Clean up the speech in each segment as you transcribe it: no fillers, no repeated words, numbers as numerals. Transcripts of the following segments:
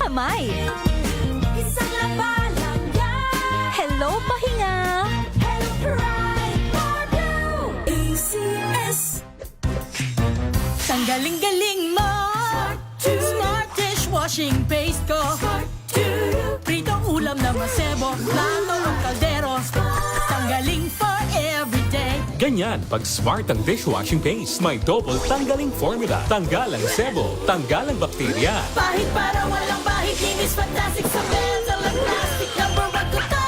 kamay. Isang labalang yan. Hello, pahinga. Hello, pride for you. ACS. Tanggaling-galing mo. Smart dishwashing paste ko. Pritong ulam na masebo, plato o kaldero. Tanggaling for everyday. Ganyan pag smart ang dishwashing paste. May double tanggaling formula. Tanggal ang sebo, tanggal ang bakterya. Pahit para walang bahid, linis fantastic sa bells. Alang plastic, number 1 ko to.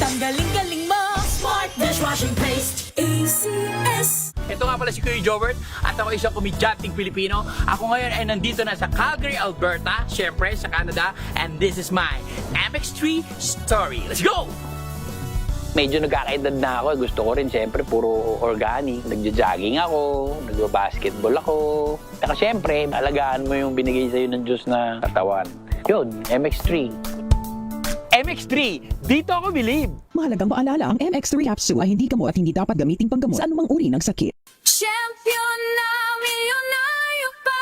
Tanggaling-galing mo. Smart dishwashing paste. ACS. Ito nga pala si Kuya Jobert at ako isang komedyanteng Pilipino. Ako ngayon ay nandito na sa Calgary, Alberta, syempre sa Canada, and this is my MX3 story. Let's go! Medyo nagkakaedad na ako. Gusto ko rin syempre puro organic. Nagja-jogging ako, nagba-basketball ako. Saka syempre, alagaan mo yung binigay sa'yo ng Diyos na katawan. Yun, MX3. MX3, dito ako believe. Mahalagang paalala, ang MX3 capsule ay hindi gamot at hindi dapat gamitin panggamot sa anumang uri ng sakit. Champion na milyonaryo pa.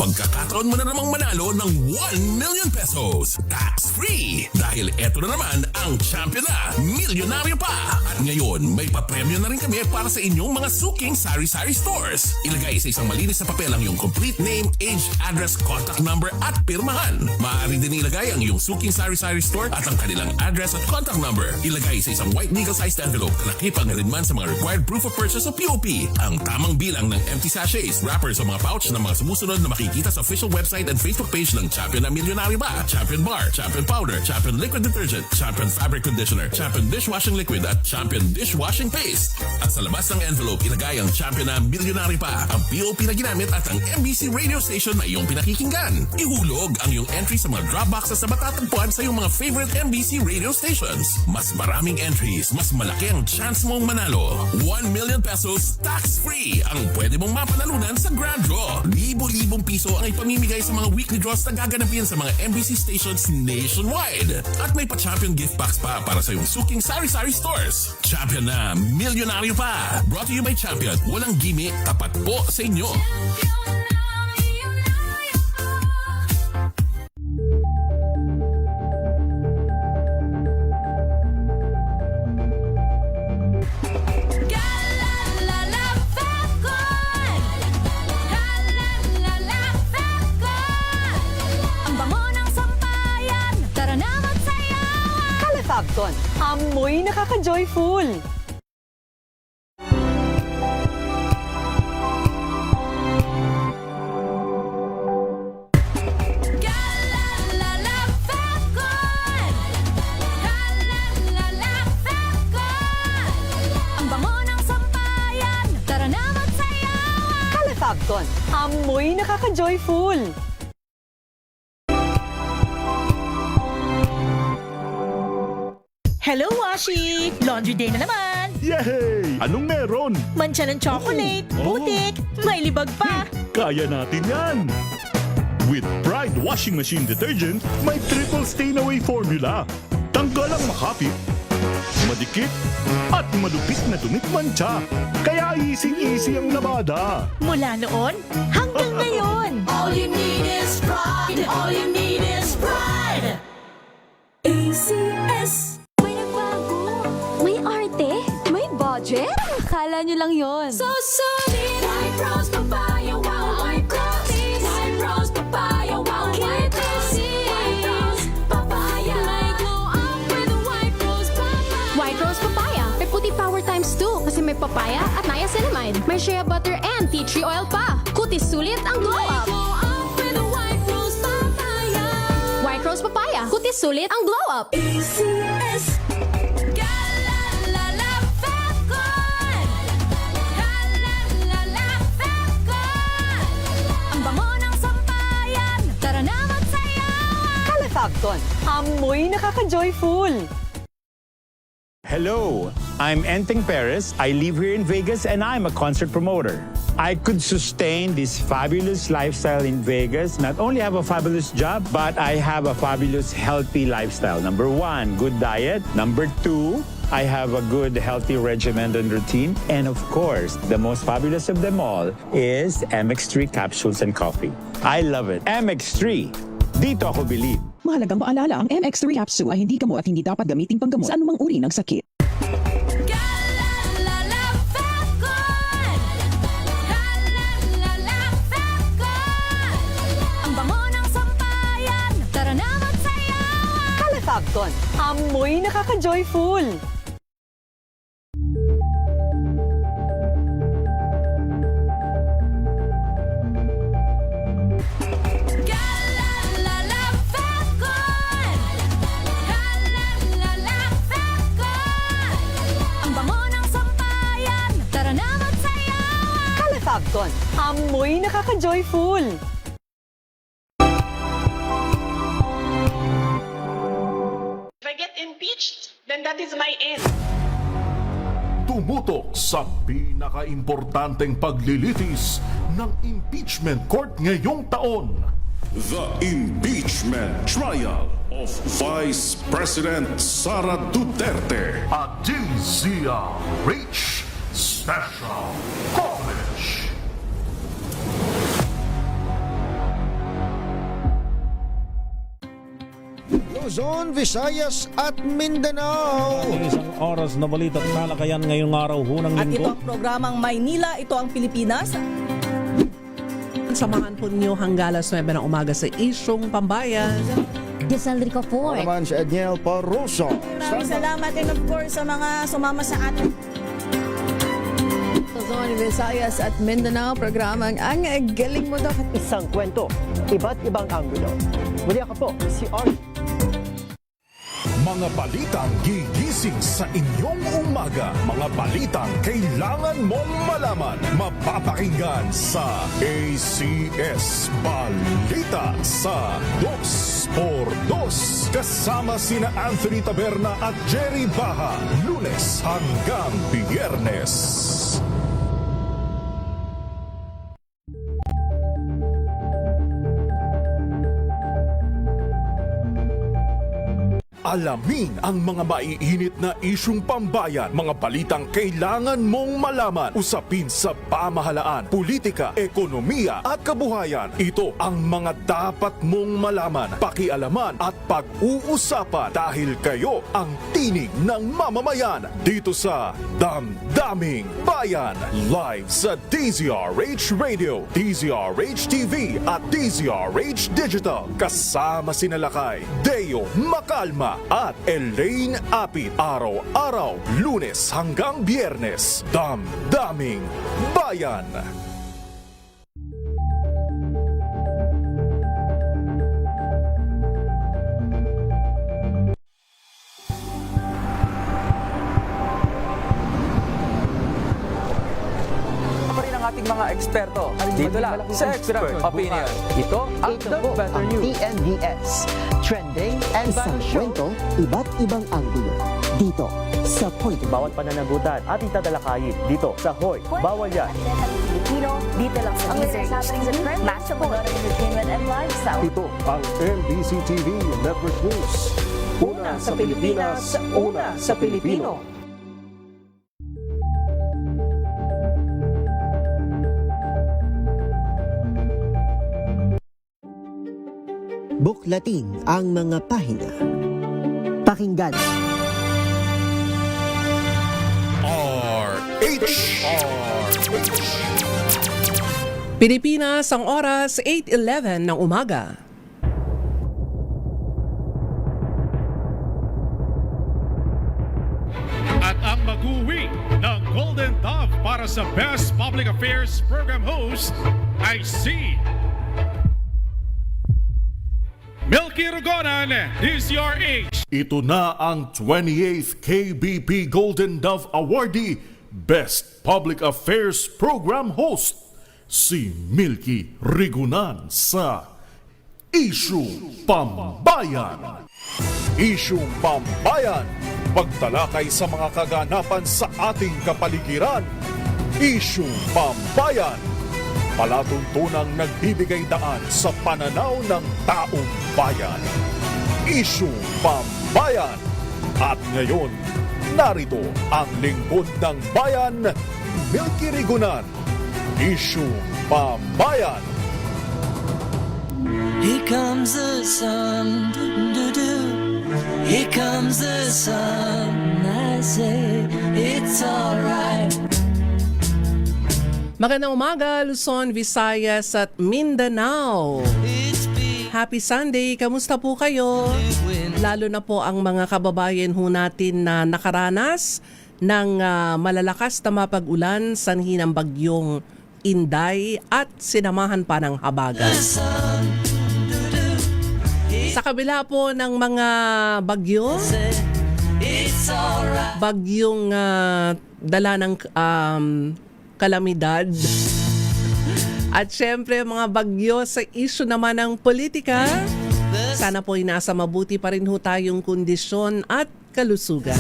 Pagkakataon mo na namang manalo ng 1 million pesos. Tax-free! Dahil eto na naman ang champion na milyonaryo pa. At ngayon, may papremyo na rin kami para sa inyong mga suking sari-sari stores. Ilagay sa isang malinis na papel ang iyong complete name, age, address, contact number at pirmahan. Maaari din ilagay ang iyong suking sari-sari store at ang kanilang address at contact number. Ilagay sa isang white legal-sized envelope na nakipag-alinman sa mga required proof of purchase o POP. Ang tamang bilang ng empty sachets, wrappers o mga pouch ng mga sumusunod na makikita sa official website and Facebook page ng Champion na Milyonaryo Ba, Champion Bar, Champion Powder, Champion Liquid Detergent, Champion Fabric Conditioner, Champion Dishwashing Liquid at Champion Dishwashing Paste. At sa labas ng envelope, ilagay ang Champion na Milyonaryo Pa, ang POP na ginamit at ang MBC radio station na iyong pinakikinggan. Ihulog ang iyong entry sa mga drop boxes na matatagpuan sa iyong mga favorite MBC radio stations. Mas maraming entries, mas malaki ang chance mong manalo. 1 million pesos tax-free ang pwede mong mapanalunan sa Grand Draw. Libo-libong piso ang ipamimigay sa mga weekly draws na gaganapin sa mga MBC stations nationwide. At may pa-champion gift box pa para sa iyong suking sari-sari stores. Champion na Milyonaryo Pa. Brought to you by Champion. Walang gimmick, tapat po sa inyo. Fabton, amoy nakaka-joyful. Fabton, amoy nakaka-joyful. Hello, Washi! Laundry day na naman! Yay! Anong meron? Mancha ng chocolate, putik, may libag pa. Kaya natin yan! With Pride Washing Machine Detergent, may triple stain-away formula. Tanggal ang makapit, madikit, at malupit na dumit mancha. Kaya easy-easy ang labada. Mula noon hanggang ngayon. All you need is pride. All you need is pride. ACS. May nagbago. May arte. May budget. Akala nyo lang yon. So solid. White rose papaya, wow, white rose. White rose papaya, wow, white rose. White rose papaya. May glow up with white rose papaya. White Rose Papaya. May puti power times 2 kasi may papaya at niacinamide. May shea butter and tea tree oil pa. Kutis sulit ang glow up. Glow up with white rose papaya. White Rose Papaya. Kutis sulit ang glow up. ACS. Galalala Falcon. Galalala Falcon. Ang bango ng sampayan. Tara na magsayawan. Fabton, amoy nakaka-joyful. Hello, I'm Enteng Perez. I live here in Vegas and I'm a concert promoter. I could sustain this fabulous lifestyle in Vegas, not only have a fabulous job, but I have a fabulous healthy lifestyle. Number 1, good diet. Number 2, I have a good healthy regimen and routine. And of course, the most fabulous of them all is MX3 capsules and coffee. I love it. MX3, dito ako believe. Mahalagang paalala, ang MX3 Capsule ay hindi gamot at hindi dapat gamiting panggamot sa anumang uri ng sakit. Ang bango ng sampayan, tara na magsayawan. Calefabton, amoy nakaka-joyful. Ang bango ng sampayan, tara na magsayawan. Calefabton, amoy nakaka-joyful. If I get impeached, then that is my end. Tumutok sa pinaka-importanteng paglilitis ng impeachment court ngayong taon. The Impeachment Trial of Vice President Sara Duterte. At DZRH Special Coverage. Luzon, Visayas at Mindanao. Isang oras na balita at talakayan ngayong araw hunang At ito linggo. ang programang Maynila, ito ang Pilipinas. Samahan po ninyo hanggang alas 9 ng umaga sa Isyong Pambayan. Desaldrico Ako Fort. naman si Edniel Parroso. Maraming salamat and of course sa mga sumama sa atin. Luzon, Visayas at Mindanao, programang Ang Galing Mo Daw. Isang kwento, iba't ibang anggulo. Muli ako po, si Art. Mga balitang gigising sa inyong umaga. Mga balitang kailangan mong malaman. Mapapakinggan sa ACS Balita sa 2x2. Kasama sina Anthony Taberna at Jerry Baha. Lunes hanggang Biyernes. Alamin ang mga maiinit na isyung pambayan, mga balitang kailangan mong malaman, usapin sa pamahalaan, politika, ekonomiya at kabuhayan. Ito ang mga dapat mong malaman, pakialaman at pag-uusapan dahil kayo ang tinig ng mamamayan dito sa Damdaming Bayan. Live sa DZRH Radio, DZRH TV at DZRH Digital. Kasama sinalakay Deo Macalma at Elaine Apit. Araw-araw, Lunes hanggang Biyernes. Damdaming Bayan. Pa rin ang ating mga eksperto. Dito lang sa Expert Opinion. Ito ang The Better News. TNVS. Trending and isang kwento, iba't ibang anggulo. Dito sa Point. Bawat pananagutan ating tatalakayin dito sa Hoy. Bawal yan. Filipino, dito lang sa Wizards. Matchable entertainment and lifestyle. Ito ang MBC TV Network News. Una sa Pilipinas, una sa Pilipino. Buklatin ang mga pahina. Pakinggan. Pilipinas, ang oras 8:11 ng umaga. At ang mag-uwi ng Golden Dove para sa Best Public Affairs Program Host ay si Milky Rugonan, DZRH. Ito na ang 28th KBP Golden Dove Awardee, Best Public Affairs Program Host, si Milky Rigunan sa Isyung Pambayan. Isyung Pambayan, pagtalakay sa mga kaganapan sa ating kapaligiran. Isyung Pambayan, palatuntunang nagbibigay daan sa pananaw ng taong bayan. Isyung Pambayan. At ngayon, narito ang lingkod ng bayan, Milky Rigunan. Isyung Pambayan. Here comes the some I say it's alright. Magandang umaga, Luzon, Visayas at Mindanao. Happy Sunday! Kamusta po kayo? Lalo na po ang mga kababayan ho natin na nakaranas ng malalakas na mapag-ulan sanhi ng bagyong Inday at sinamahan pa ng habagat. Sa kabila po ng mga bagyo, bagyong dala ng kalamidad, at syempre mga bagyo sa issue naman ng politika, sana po nasa mabuti pa rin ho tayong kondisyon at kalusugan.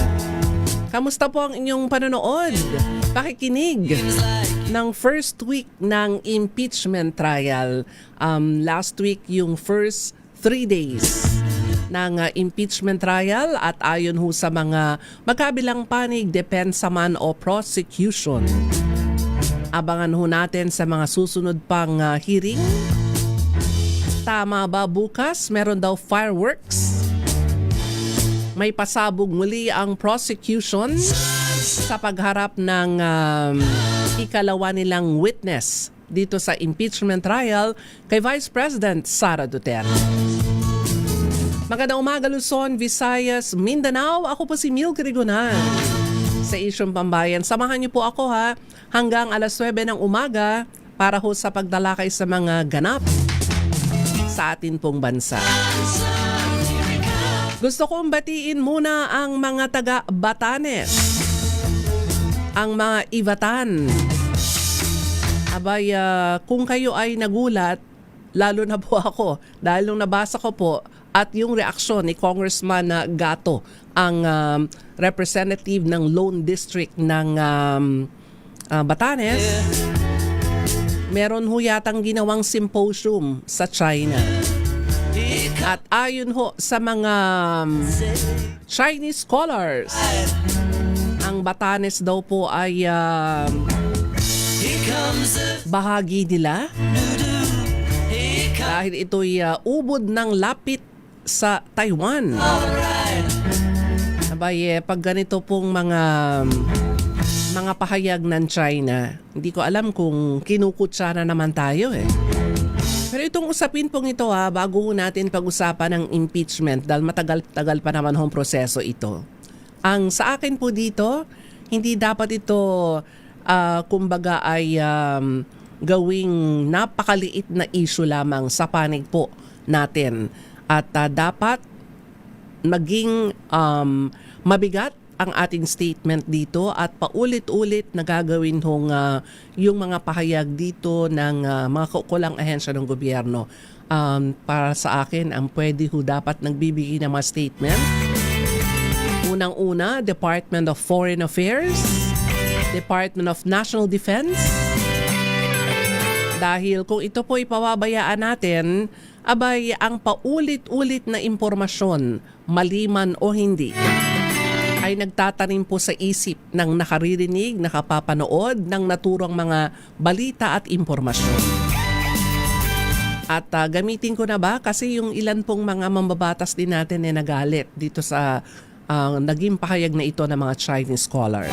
Kamusta po ang inyong panonood, pakikinig ng first week ng impeachment trial? Last week yung first 3 days ng impeachment trial at ayon ho sa mga magkabilang panig, depensa man o prosecution. Abangan ho natin sa mga susunod pang hearing. Tama ba bukas? Meron daw fireworks. May pasabog muli ang prosecution sa pagharap ng ikalawa nilang witness dito sa impeachment trial kay Vice President Sara Duterte. Magandang umaga, Luzon, Visayas, Mindanao. Ako po si Milky Rigonan sa Isyong Pambayan. Samahan niyo po ako hanggang alas 9 ng umaga para ho sa pagdalakay sa mga ganap sa atin pong bansa. Gusto kong batiin muna ang mga taga Batanes, ang mga Ivatan. Abay, kung kayo ay nagulat, lalo na po ako, dahil nung nabasa ko po at yung reaksyon ni Congressman Gato, ang representative ng Lone District ng Batanes, meron ho yatang ginawang symposium sa China. At ayon ho sa mga Chinese scholars, ang Batanes daw po ay bahagi nila dahil ito'y ubod ng lapit sa Taiwan. Abay, pag ganito pong mga pahayag ng China, hindi ko alam kung kinukutsara naman tayo eh. Pero itong usapin pong ito bago natin pag-usapan ng impeachment dahil matagal-tagal pa naman hong proseso ito. Ang sa akin po dito, hindi dapat ito kumbaga ay gawing napakaliit na issue lamang sa panig po natin. At dapat maging mabigat ang ating statement dito at paulit-ulit na gagawin hong yung mga pahayag dito ng mga kaukulang ahensya ng gobyerno. Para sa akin, ang pwede ho dapat nagbibigay ng mga statement. Unang-una, Department of Foreign Affairs, Department of National Defense. Dahil kung ito po ipababayaan natin, abay ang paulit-ulit na impormasyon, maliman o hindi, ay nagtatanim po sa isip ng nakaririnig, nakapapanood ng naturang mga balita at impormasyon. At gamitin ko na ba kasi yung ilan pong mga mambabatas din natin ay nagalit dito sa naging pahayag na ito ng mga Chinese scholar.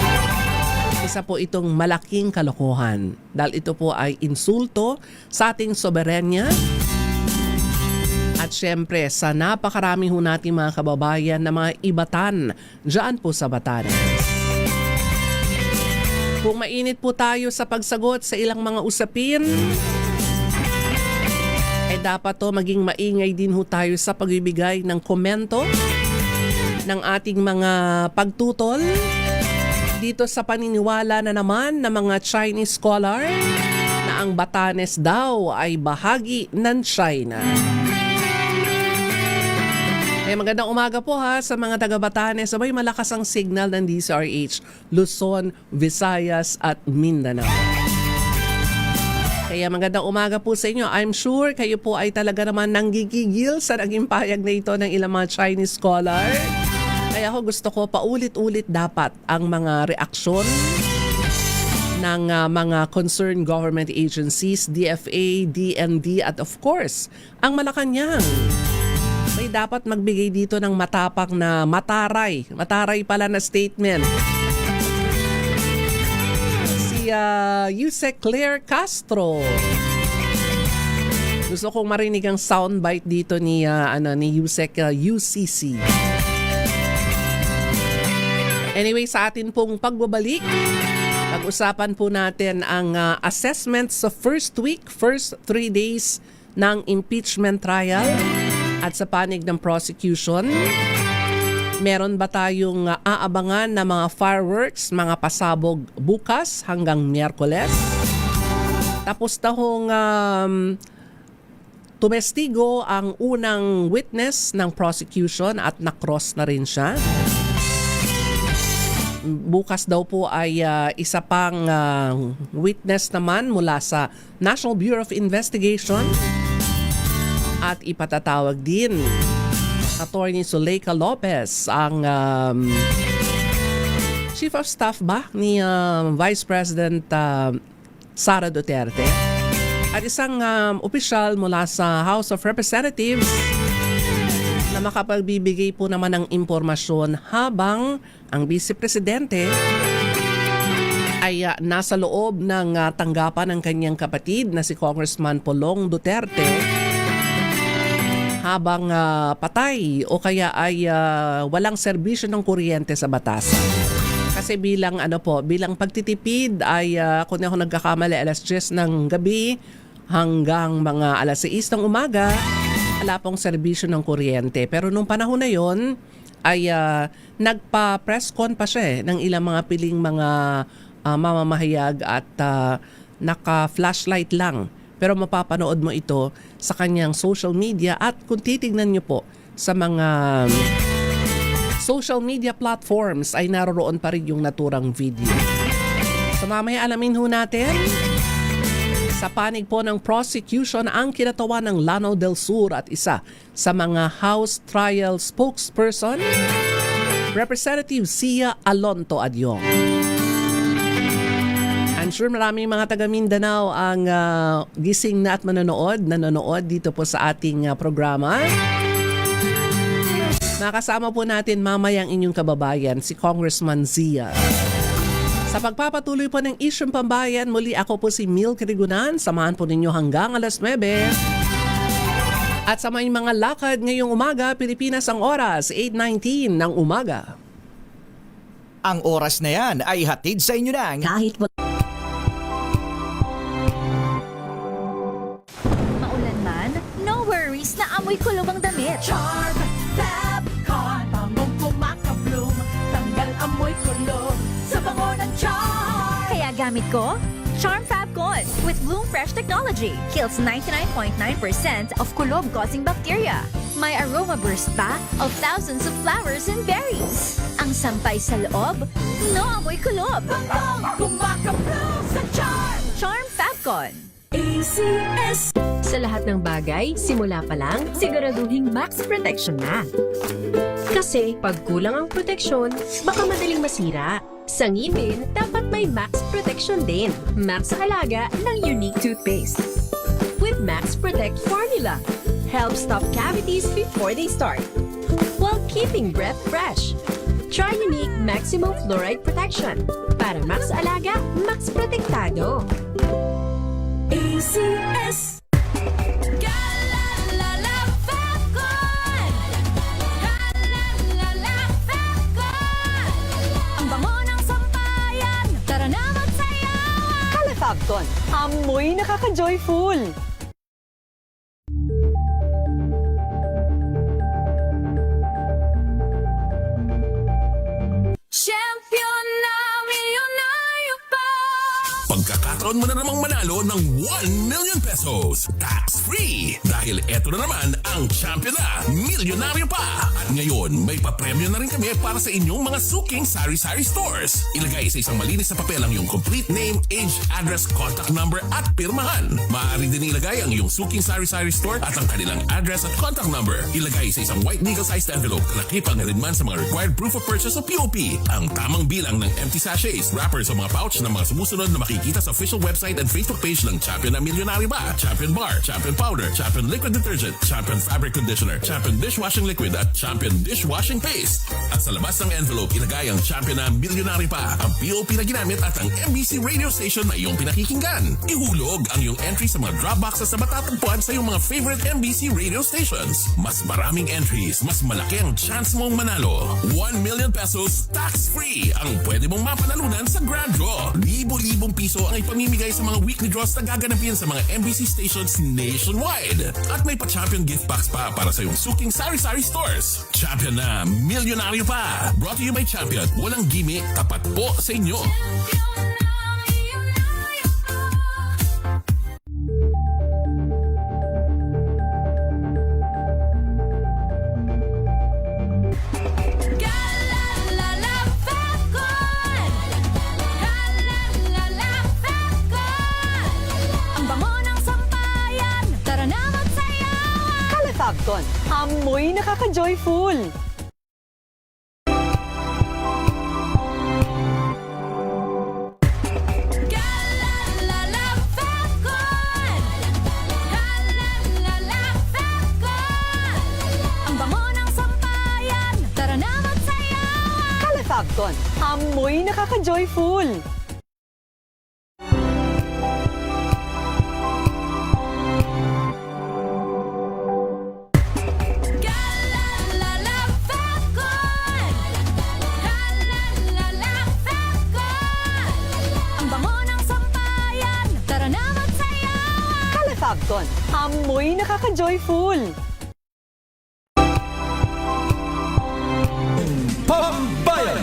Isa po itong malaking kalokohan dahil ito po ay insulto sa ating soberenya at syempre sa napakarami ho nating mga kababayan na mga Ibatan dyan po sa Batanes. Kung mainit po tayo sa pagsagot sa ilang mga usapin, ay dapat to maging maingay din ho tayo sa pagbibigay ng komento ng ating mga pagtutol dito sa paniniwala na naman ng mga Chinese scholar na ang Batanes daw ay bahagi ng China. Magandang umaga po sa mga taga Batanes. Sabay malakas ang signal ng DZRH, Luzon, Visayas at Mindanao. Kaya magandang umaga po sa inyo. I'm sure kayo po ay talaga naman nanggigigil sa naging pahayag na ito ng ilang mga Chinese scholar. Kaya ako gusto ko paulit-ulit dapat ang mga reaksyon ng mga concerned government agencies, DFA, DND at of course, ang Malacanang. May dapat magbigay dito ng matapak na mataray pala na statement. Si Yusek Claire Castro. Gusto kong marinig ang soundbite dito ni Yusek UCC. Anyway, sa atin pong pagbabalik, pag-usapan po natin ang assessment sa first 3 days ng impeachment trial at sa panig ng prosecution. Meron ba tayong aabangan na mga fireworks, mga pasabog bukas hanggang Miyerkules? Tapos na hong tumestigo ang unang witness ng prosecution at na-cross na rin siya. Bukas daw po ay isa pang witness naman mula sa National Bureau of Investigation at ipatatawag din Attorney Zuleika Lopez, ang Chief of Staff ba ni Vice President Sara Duterte, at isang opisyal mula sa House of Representatives na makapagbibigay po naman ng impormasyon habang ang Vice Presidente ay nasa loob ng tanggapan ng kanyang kapatid na si Congressman Polong Duterte habang patay o kaya ay walang serbisyo ng kuryente sa batas. Kasi bilang pagtitipid ay kung ako nagkakamali alas 10 ng gabi hanggang mga alas 6 ng umaga, wala pong serbisyo ng kuryente. Pero nung panahon na yon ay nagpa-press con pa siya ng ilang mga piling mga mamamahayag at naka-flashlight lang. Pero mapapanood mo ito sa kanyang social media at kung titignan nyo po sa mga social media platforms ay naroon pa rin yung naturang video. So mamaya alamin ho natin sa panig po ng prosecution ang kinatawa ng Lanao del Sur at isa sa mga House Trial Spokesperson, Representative Sia Alonto Adyong. I'm sure maraming mga taga Mindanao ang gising na at nanonood dito po sa ating programa. Makasama po natin mamaya ang inyong kababayan, si Congressman Zia. Sa pagpapatuloy po ng isyong pambayan, muli ako po si Milk Rigunan. Samahan po ninyo hanggang alas 9. At sa may mga lakad ngayong umaga, Pilipinas ang oras, 8:19 ng umaga. Ang oras na yan ay hatid sa inyo ng Kahit maulan man, no worries na amoy kulog ang damit. Charm Fabcon, bangong kumakabloom, tanggal amoy kulog sa bango ng Charm. Kaya gamit ko, Charm Fabcon with Bloom Fresh Technology. Kills 99.9% of kulob-causing bacteria. May aroma burst pa of thousands of flowers and berries. Ang sampay sa loob, no amoy kulob. Bangong kumakabloom sa Charm. Charm Fabcon. ACS. Sa lahat ng bagay, simula pa lang, siguraduhing max protection na. Kasi pag kulang ang proteksyon, baka madaling masira. Sa ngipin, dapat may max protection din. Max Alaga ng Unique Toothpaste. With Max Protect Formula, helps stop cavities before they start, while keeping breath fresh. Try Unique Maximum Fluoride Protection. Para Max Alaga, Max Protektado. ACS. Fabcon, amoy nakaka-joyful! Champion na milyonaryo pa. Pagkakataon mo na namang manalo ng 1 million pesos. Tax-free! Dahil eto na naman ang champion na milyonaryo pa. At ngayon, may papremyo na rin kami para sa inyong mga suking sari-sari stores. Ilagay sa isang malinis na papel ang iyong complete name, age, address, contact number at pirmahan. Maaari din ilagay ang iyong suking sari-sari store at ang kanilang address at contact number. Ilagay sa isang white legal-sized envelope na nakipang rin man sa mga required proof of purchase o POP. Ang tamang bilang ng empty sachets, wrappers o mga pouch ng mga sumusunod na makikita sa official sa website and Facebook page ng Champion na Milyonaryo Ba, Champion Bar, Champion Powder, Champion Liquid Detergent, Champion Fabric Conditioner, Champion Dishwashing Liquid at Champion Dishwashing Paste. At sa labas ng envelope, ilagay ang Champion na Milyonaryo Pa, ang POP na ginamit at ang MBC radio station na iyong pinakikinggan. Ihulog ang iyong entry sa mga drop boxes na matatagpuan sa iyong mga favorite MBC radio stations. Mas maraming entries, mas malaki ang chance mong manalo. 1 million pesos tax-free ang pwede mong mapanalunan sa Grand Draw. Libo-libong piso ang ipamimigay sa mga weekly draws na gaganapin sa mga MBC stations nationwide. At may pa-champion gift box pa para sa iyong suking sari-sari stores. Champion na Milyonaryo Pa. Brought to you by Champion. Walang gimmick, tapat po sa inyo. Fabcon, amoy nakaka-joyful. Ang bango ng sampayan, tara na magsayawan. Fabcon, amoy nakaka-joyful. Fabcon, amoy nakaka-joyful. Pambayan!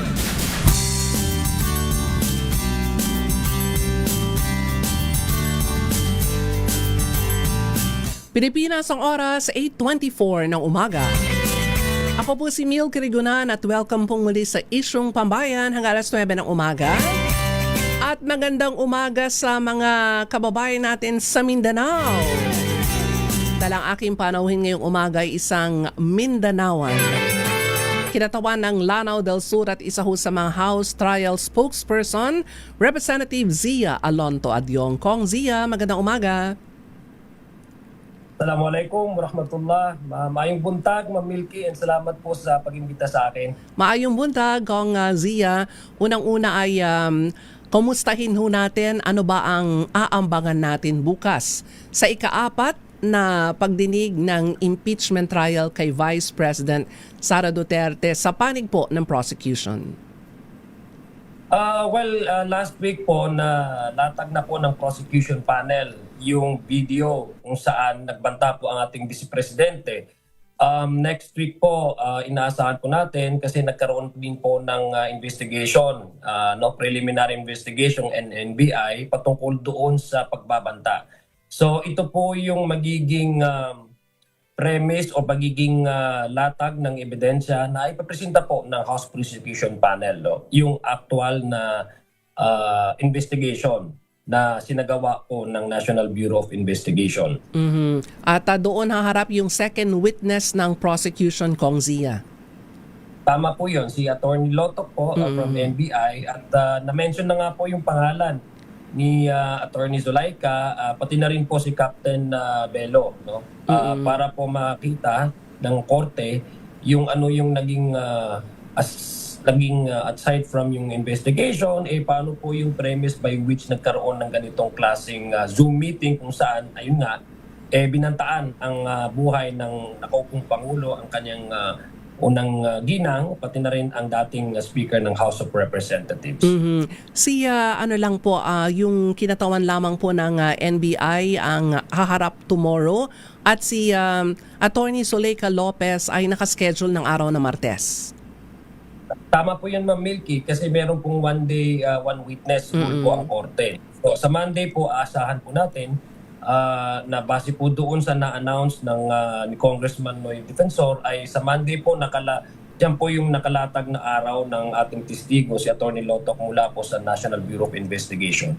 Pilipinas ang oras, 8:24 ng umaga. Ako po si Mil Kirigunan at welcome pong muli sa Isyong Pambayan hanggang alas 9 ng umaga. At magandang umaga sa mga kababayan natin sa Mindanao. Dalang aking panauhin ngayong umaga ay isang Mindanaoan. Kinatawan ng Lanao del Sur at isa ho sa mga House Trial Spokesperson, Representative Zia Alonto Adyong. Kong Zia, magandang umaga. Assalamualaikum warahmatullah. Maayong buntag, Ma'am Milky, and salamat po sa pag-imbita sa akin. Maayong buntag, Kong Zia. Unang-una ay kumustahin ho natin ano ba ang aambangan natin bukas sa ika-4 na pagdinig ng impeachment trial kay Vice President Sara Duterte sa panig po ng prosecution. Last week po na latag na po ng prosecution panel yung video kung saan nagbanta po ang ating Vice Presidente. Next week po, inaasahan po natin kasi nagkaroon din po ng investigation, preliminary investigation and NBI patungkol doon sa pagbabanta. So ito po yung magiging premise o magiging latag ng ebidensya na ipapresenta po ng House Prosecution Panel, yung actual na investigation na sinagawa po ng National Bureau of Investigation. At doon haharap yung second witness ng prosecution, Kong Zia. Tama po yun, si Attorney Lotok po from NBI at na-mention na nga po yung pangalan ni Attorney Zulaika, pati na rin po si Captain Bello, no? Para po makita ng korte yung ano yung naging aside from yung investigation, paano po yung premise by which nagkaroon ng ganitong klaseng Zoom meeting kung saan, ayun nga, binantaan ang buhay ng nakaupong Pangulo, ang kanyang unang ginang, pati na rin ang dating Speaker ng House of Representatives. Ano lang po, yung kinatawan lamang po ng NBI ang haharap tomorrow at si Attorney Zuleika Lopez ay nakaschedule ng araw na Martes. Tama po yun, Ma'am Milky, kasi meron pong one day, one witness rule po ang korte. So, sa Monday po, aasahan po natin na base po doon sa na-announce ng ni Congressman Noy Defensor ay sa Monday po, dyan po yung nakalatag na araw ng ating testigo, si Attorney Lotok mula po sa National Bureau of Investigation.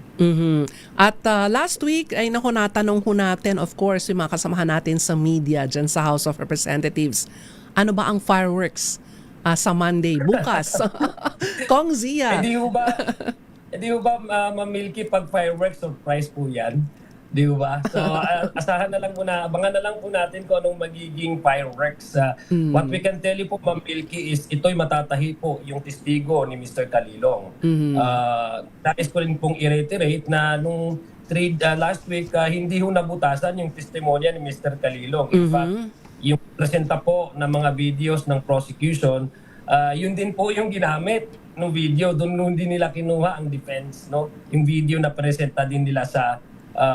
At last week ay natanong po natin, of course, yung mga kasamahan natin sa media dyan sa House of Representatives. Ano ba ang fireworks sa Monday, bukas? Kong Zia. Di ba, Ma'am Milky, pag fireworks, surprise po yan. Di ba? So, asahan na lang muna, abangan na lang po natin kung anong magiging fireworks. What we can tell you po, Ma'am Milky, is ito'y matatahi po yung testigo ni Mr. Calilong. Nais ko rin pong i-reiterate na nung last week, hindi ho nabutasan yung testimonya ni Mr. Calilong. In fact, yung presenta po ng mga videos ng prosecution, yun din po yung ginamit ng video. Doon din nila kinuha ang defense, no? Yung video na presenta din nila sa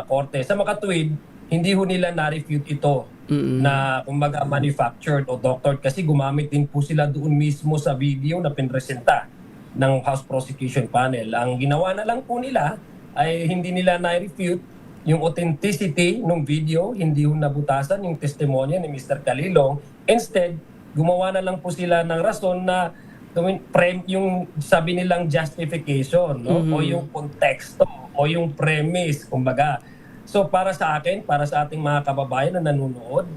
korte. Sa makatuwid, hindi ho nila na-refute ito na kumbaga manufactured o doctored kasi gumamit din po sila doon mismo sa video na pinresenta ng House Prosecution Panel. Ang ginawa na lang po nila ay hindi nila na-refute yung authenticity ng video, hindi ho nabutasan yung testimonya ni Mr. Calilong. Instead, gumawa na lang po sila ng rason na yung sabi nilang justification, no? O yung konteksto o yung premise, kumbaga. So para sa akin, para sa ating mga kababayan na nanonood,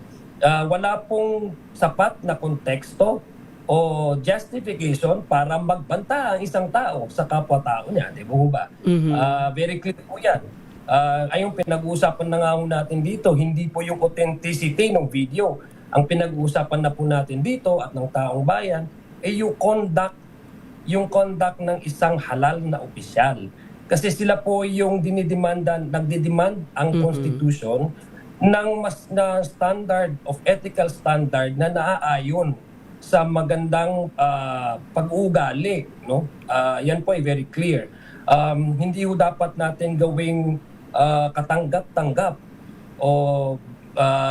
wala pong sapat na konteksto o justification para magbanta ang isang tao sa kapwa-tao niya, di ba? Very clear po yan. Ay yung pinag-uusapan na nga natin dito, hindi po yung authenticity ng video. Ang pinag-uusapan na po natin dito at ng taong bayan ay yung conduct ng isang halal na opisyal. Kasi sila po yung nagdidemand ang Constitution ng mas na standard of ethical standard na naaayon sa magandang pag-uugali, no? Yan po ay very clear. Hindi ho dapat natin gawing katanggap-tanggap o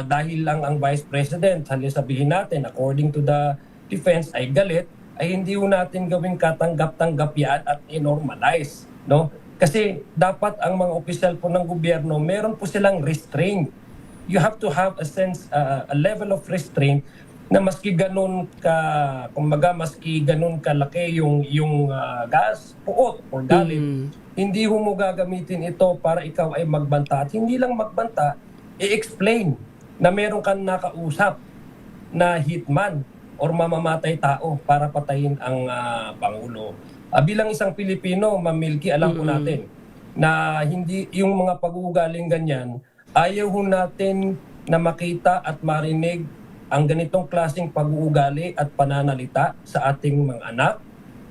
dahil lang ang Vice President, sabihin natin, according to the defense, ay galit, ay hindi ho natin gawing katanggap-tanggap yan at i-normalize, no? Kasi dapat ang mga opisyal po ng gobyerno, meron po silang restraint. You have to have a level of restraint na maski ganun kalaki yung gas, puot or galit, hindi mo gagamitin ito para ikaw ay magbanta. At hindi lang magbanta, i-explain na meron kang nakausap na hitman or mamamatay tao para patayin ang Pangulo. Bilang isang Pilipino, Ma'am Milky, alam po natin na hindi yung mga pag-uugaling ganyan, ayaw ho natin na makita at marinig ang ganitong klaseng pag-uugali at pananalita sa ating mga anak,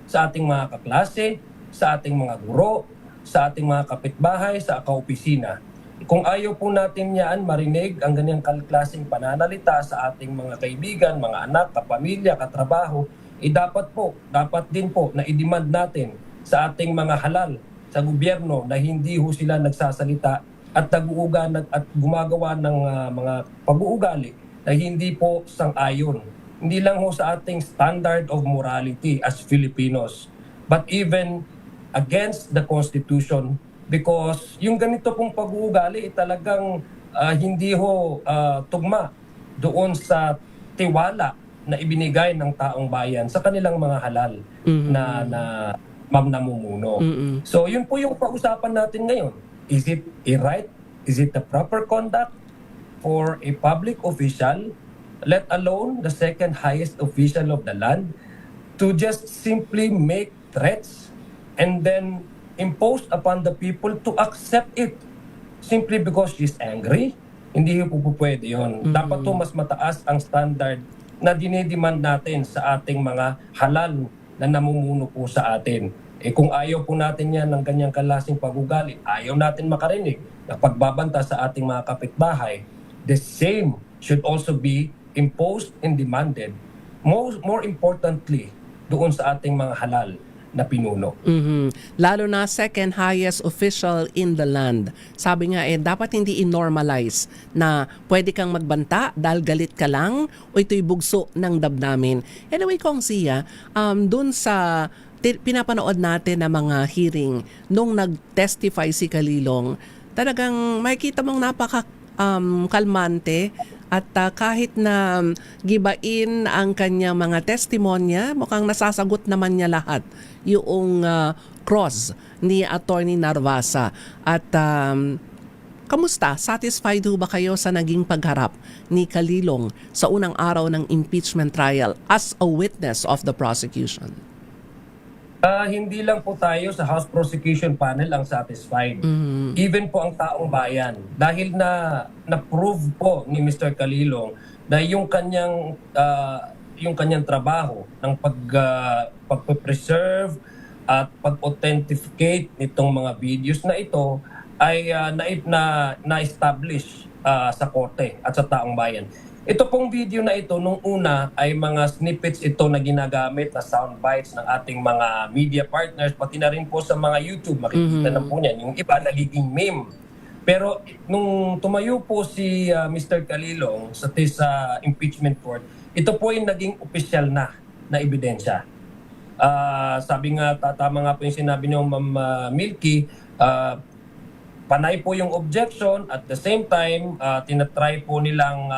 sa ating mga kaklase, sa ating mga guro, sa ating mga kapitbahay, sa kaopisina. Kung ayaw po natin yan marinig ang ganyang klaseng pananalita sa ating mga kaibigan, mga anak, kapamilya, katrabaho, dapat din po na i-demand natin sa ating mga halal sa gobyerno na hindi ho sila nagsasalita at nag-uugan at gumagawa ng mga pag-uugali na hindi po sang-ayon. Hindi lang ho sa ating standard of morality as Filipinos, but even against the Constitution, because yung ganito pong pag-uugali talagang hindi ho tugma doon sa tiwala na ibinigay ng taong bayan sa kanilang mga halal na mamumuno. So yun po yung pag-usapan natin ngayon. Is it a right? Is it the proper conduct for a public official, let alone the second highest official of the land, to just simply make threats and then impose upon the people to accept it simply because she's angry? Hindi po pwede yun. Dapat to mas mataas ang standard na dinidemand natin sa ating mga halal na namumuno po sa atin. Kung ayaw po natin yan ng ganyang klaseng pag-ugali, ayaw natin makarinig na pagbabanta sa ating mga kapitbahay, the same should also be imposed and demanded, more importantly, doon sa ating mga halal na pinuno. Lalo na second highest official in the land. Sabi nga dapat hindi i-normalize na pwede kang magbanta dahil galit ka lang o ito'y bugso ng damdamin. Anyway, Kong Sia, dun sa pinapanood natin na mga hearing nung nag-testify si Calilong, talagang makikita mong kalmante at kahit na gibain ang kanyang mga testimonya, mukhang nasasagot naman niya lahat yung cross ni Attorney Narvasa. At kamusta? Satisfied ho ba kayo sa naging pagharap ni Calilong sa unang araw ng impeachment trial as a witness of the prosecution? Hindi lang po tayo sa House Prosecution Panel ang satisfied. Even po ang taong bayan. Dahil na-prove po ni Mr. Calilong na yung kanyang trabaho ng pag-preserve at pag-authenticate nitong mga videos na ito ay na-establish sa korte at sa taong bayan. Ito pong video na ito, nung una ay mga snippets ito na ginagamit na sound bites ng ating mga media partners, pati na rin po sa mga YouTube, makikita na po niyan. Yung iba nagiging meme. Pero nung tumayo po si Mr. Calilong sa impeachment court, ito po ay naging opisyal na ebidensya. Sabi nga, tama nga po yung sinabi niyo, Ma'am Milky, panay po yung objection. At the same time, tinatry po nilang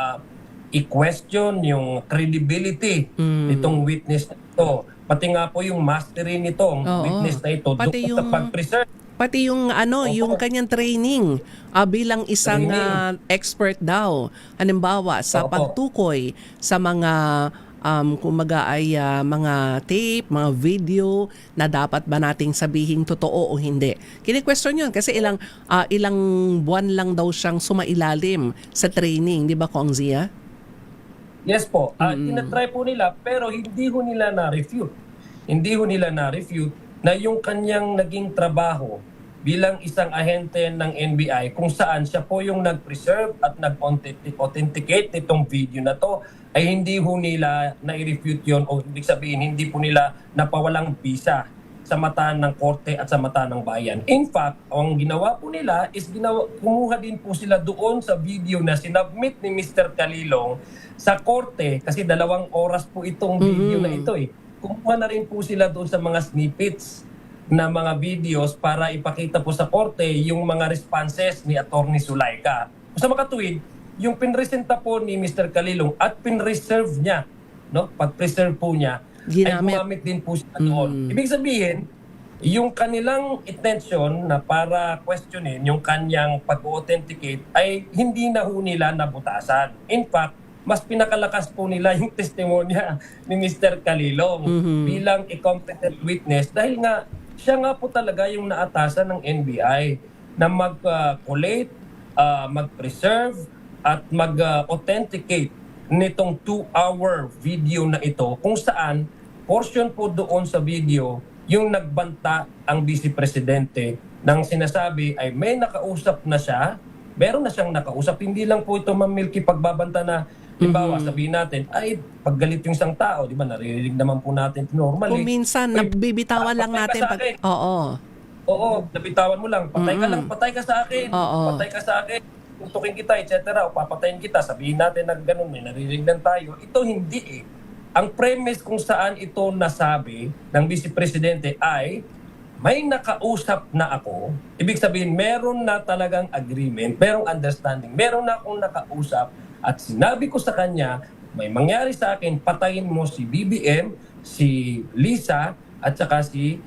i-question yung credibility nitong witness na ito. Pati nga po yung mastery nitong witness na ito Pati doon sa pag-preserve. Pati yung yung kanyang training bilang isang expert daw. Halimbawa sa pagtukoy sa mga kumaga ay mga tape, mga video na dapat ba nating sabihin totoo o hindi. Kini-question yun kasi ilang buwan lang daw siyang sumailalim sa training, di ba, Kong Zia? Yes po. Tinatry po nila pero hindi ho nila na-refute. Hindi ho nila na-refute na yung kanyang naging trabaho bilang isang ahente ng NBI kung saan siya po yung nag-preserve at nag-authenticate nitong video na to ay hindi ho nila na-refute yun o ibig sabihin hindi po nila napawalang bisa sa mata ng korte at sa mata ng bayan. In fact, ang ginawa po nila is kumuha din po sila doon sa video na sinubmit ni Mr. Calilong sa korte kasi 2 oras po itong video na ito eh. Kumuha na rin po sila doon sa mga snippets na mga videos para ipakita po sa korte yung mga responses ni Attorney Zulaika. Sa makatuwid, yung pinresenta po ni Mr. Calilong at pinreserve niya, no? Pag-preserve po niya, ay gumamit din po siya doon. Ibig sabihin, yung kanilang intention na para questionin yung kanyang pag-authenticate ay hindi na ho nila nabutasan. In fact, mas pinakalakas po nila yung testimonya ni Mr. Calilong bilang a competent witness dahil nga siya nga po talaga yung naatasan ng NBI na mag-collate, mag-preserve at mag-authenticate nitong 2-hour video na ito kung saan portion po doon sa video yung nagbanta ang Vice Presidente nang sinasabi ay may nakausap na siya, meron na siyang nakausap. Hindi lang po ito, Ma'am Milky, pagbabanta na halimbawa, sabihin natin, ay, paggalit yung isang tao, di ba, naririnig naman po natin normally. Kung minsan, nabibitawan lang natin pag... Oo, nabitawan mo lang. Patay ka lang, patay ka sa akin. Patay ka sa akin. Tutukin kita, etc. O papatayin kita. Sabihin natin na ganun, may naririnig lang tayo. Ito hindi eh. Ang premise kung saan ito nasabi ng Vice Presidente ay may nakausap na ako. Ibig sabihin, meron na talagang agreement, merong understanding, meron na akong nakausap at sinabi ko sa kanya, may mangyari sa akin, patayin mo si BBM, si Lisa, at saka si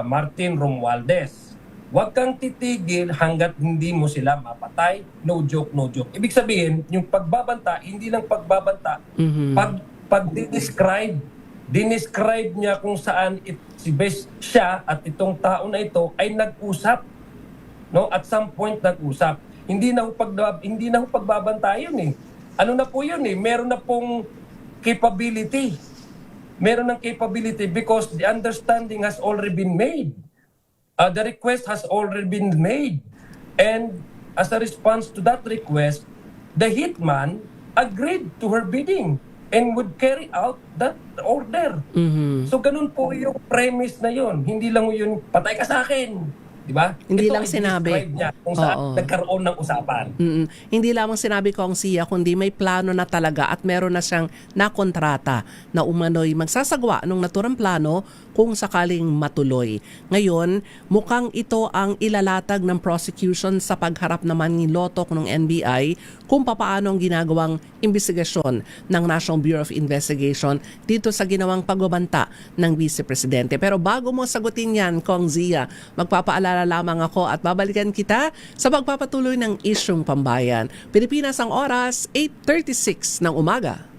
Martin Romualdez. Huwag kang titigil hanggat hindi mo sila mapatay. No joke, no joke. Ibig sabihin, yung pagbabanta, hindi lang pagbabanta, dinescribe niya kung saan siya at itong tao na ito ay nag-usap. No? At some point nag-usap. Hindi na ho pagbabanta yun eh. Ano na po yun eh, meron na pong capability. Meron ng capability because the understanding has already been made. The request has already been made. And as a response to that request, the hitman agreed to her bidding and would carry out that order. So ganun po yung premise na yun. Hindi lang yun, patay ka sa akin. Diba? Hindi ito lang sinabi. Niya kung saan nagkaroon ng usapan. Hindi lamang sinabi Kong Zia, kundi may plano na talaga at meron na siyang nakontrata na umano'y magsasagawa ng naturang plano kung sakaling matuloy. Ngayon, mukhang ito ang ilalatag ng prosecution sa pagharap naman ni Lotok ng NBI kung papaano ang ginagawang investigasyon ng National Bureau of Investigation dito sa ginawang pagbabanta ng Vice Presidente. Pero bago mo sagutin yan, Kong Zia, magpapaalala lamang ako at babalikan kita sa pagpapatuloy ng isyung pambayan. Pilipinas ang oras, 8:36 ng umaga.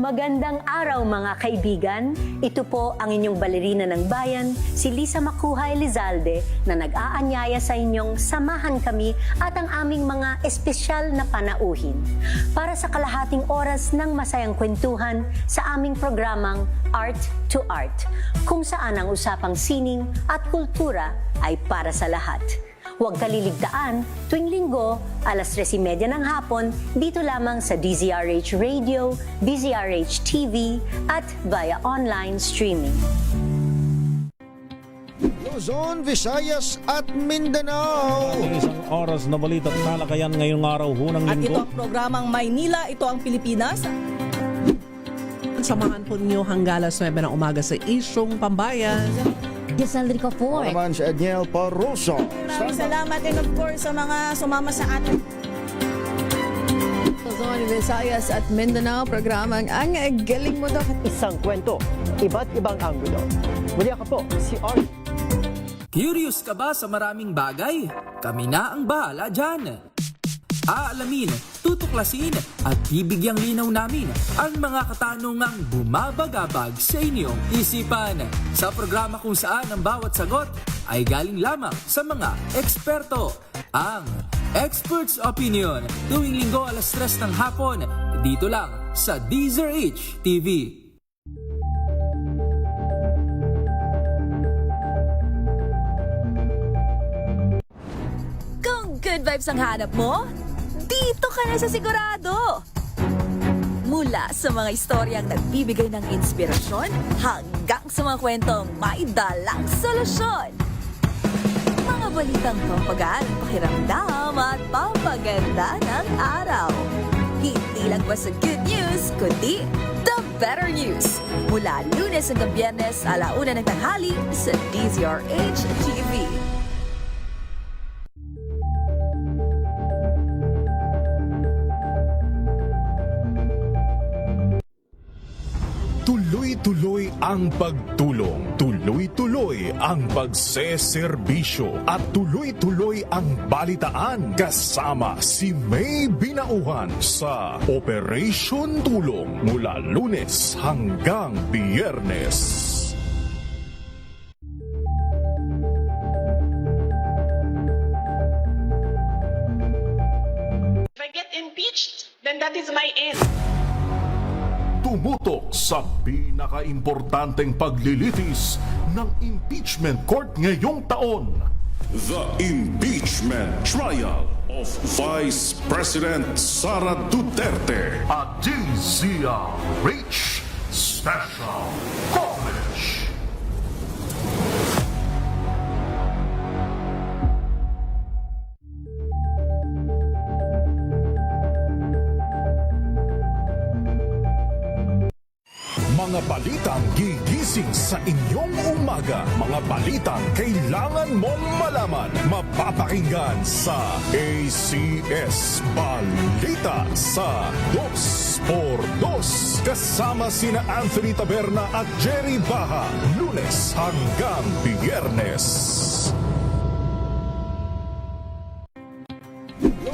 Magandang araw mga kaibigan. Ito po ang inyong balerina ng bayan, si Lisa Makuhay Lizalde, na nag-aanyaya sa inyong samahan kami at ang aming mga espesyal na panauhin para sa kalahating oras ng masayang kwentuhan sa aming programang Art to Art, kung saan ang usapang sining at kultura ay para sa lahat. Huwag kaliligtaan, tuwing linggo, alas 3:30 ng hapon, dito lamang sa DZRH Radio, DZRH TV, at via online streaming. Luzon, Visayas at Mindanao. Isang oras na balita at talakayan ngayong araw hunang At ito linggo. ang programang Maynila, ito ang Pilipinas. Samahan po ninyo hanggang alas 9 ng umaga sa Isyong Pambayan. Giselle Rico Naman si Edniel Parroso. Maraming salamat and of course sa mga sumama sa atin. Luzon, Visayas at Mindanao, programang Ang Galing Mo Daw. Isang kwento, iba't ibang anggulo. Muli ako po, si Art. Curious ka ba sa maraming bagay? Kami na ang bahala dyan. Aalamin, tutuklasin at bibigyang linaw namin ang mga katanungang bumabagabag sa inyong isipan. Sa programa kung saan ang bawat sagot ay galing lamang sa mga eksperto. Ang Expert's Opinion, tuwing linggo alas 3 ng hapon, dito lang sa DZRH TV. Kung good vibes ang hanap mo, dito ka na sa sigurado! Mula sa mga istoryang nagbibigay ng inspirasyon hanggang sa mga kwentong may dalang solusyon. Mga balitang pampagaan ang pakiramdam at pampaganda ng araw. Hindi lang ba sa good news, kundi the better news. Mula Lunes hanggang Biyernes, 1:00 ng tanghali sa DZRH TV. Tuloy-tuloy ang pagtulong, tuloy-tuloy ang pagseserbisyo at tuloy-tuloy ang balitaan kasama si May Binauhan sa Operation Tulong mula Lunes hanggang Biyernes. If I get impeached, then that is my end. Tumutok sa pinaka-importanteng paglilitis ng impeachment court ngayong taon. The Impeachment Trial of Vice President Sara Duterte. A DZRH Special Coverage. Mga balitang gigising sa inyong umaga. Mga balitang kailangan mong malaman. Mapapakinggan sa ACS Balita sa 2x2. Kasama sina Anthony Taberna at Jerry Baha. Lunes hanggang Biyernes.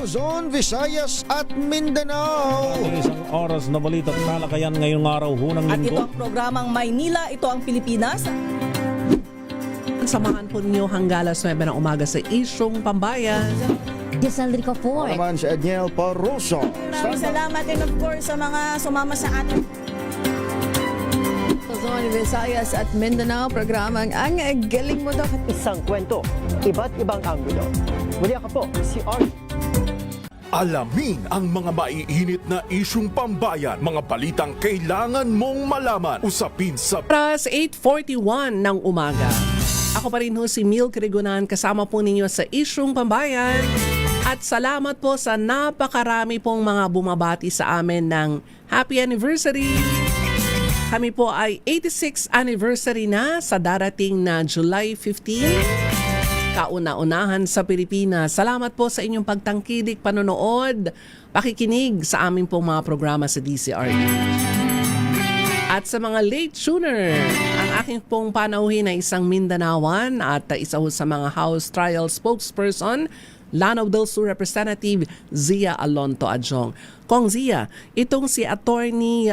Luzon, Visayas at Mindanao. Isang oras na balita at talakayan ngayong araw hunang At ito linggo. ang programang Maynila, ito ang Pilipinas. Samahan po ninyo hanggang alas 9 ng umaga sa Isyong Pambayan. Giselle Rico Naman si Edniel Parroso. Maraming salamat and of course sa mga sumama sa atin. Luzon, Visayas at Mindanao, programang Ang Galing Mo Daw. Isang kwento, iba't ibang anggulo. Muli ako po, si Art. Alamin ang mga maiinit na isyung pambayan, mga balitang kailangan mong malaman, usapin sa Oras 8:41 ng umaga. Ako pa rin ho si Milk Regunan, kasama po ninyo sa Isyong Pambayan. At salamat po sa napakarami pong mga bumabati sa amin ng Happy Anniversary. Kami po ay 86th anniversary na sa darating na July 15. Kauna-unahan sa Pilipinas. Salamat po sa inyong pagtangkilik, panonood, pakikinig sa aming pong mga programa sa DZRH. At sa mga late tuner, ang aking pong panauhin ay isang Mindanaoan at isa ho sa mga House Trial spokesperson Lanao del Sur Representative Zia Alonto Adjong. Kong Zia, itong si Attorney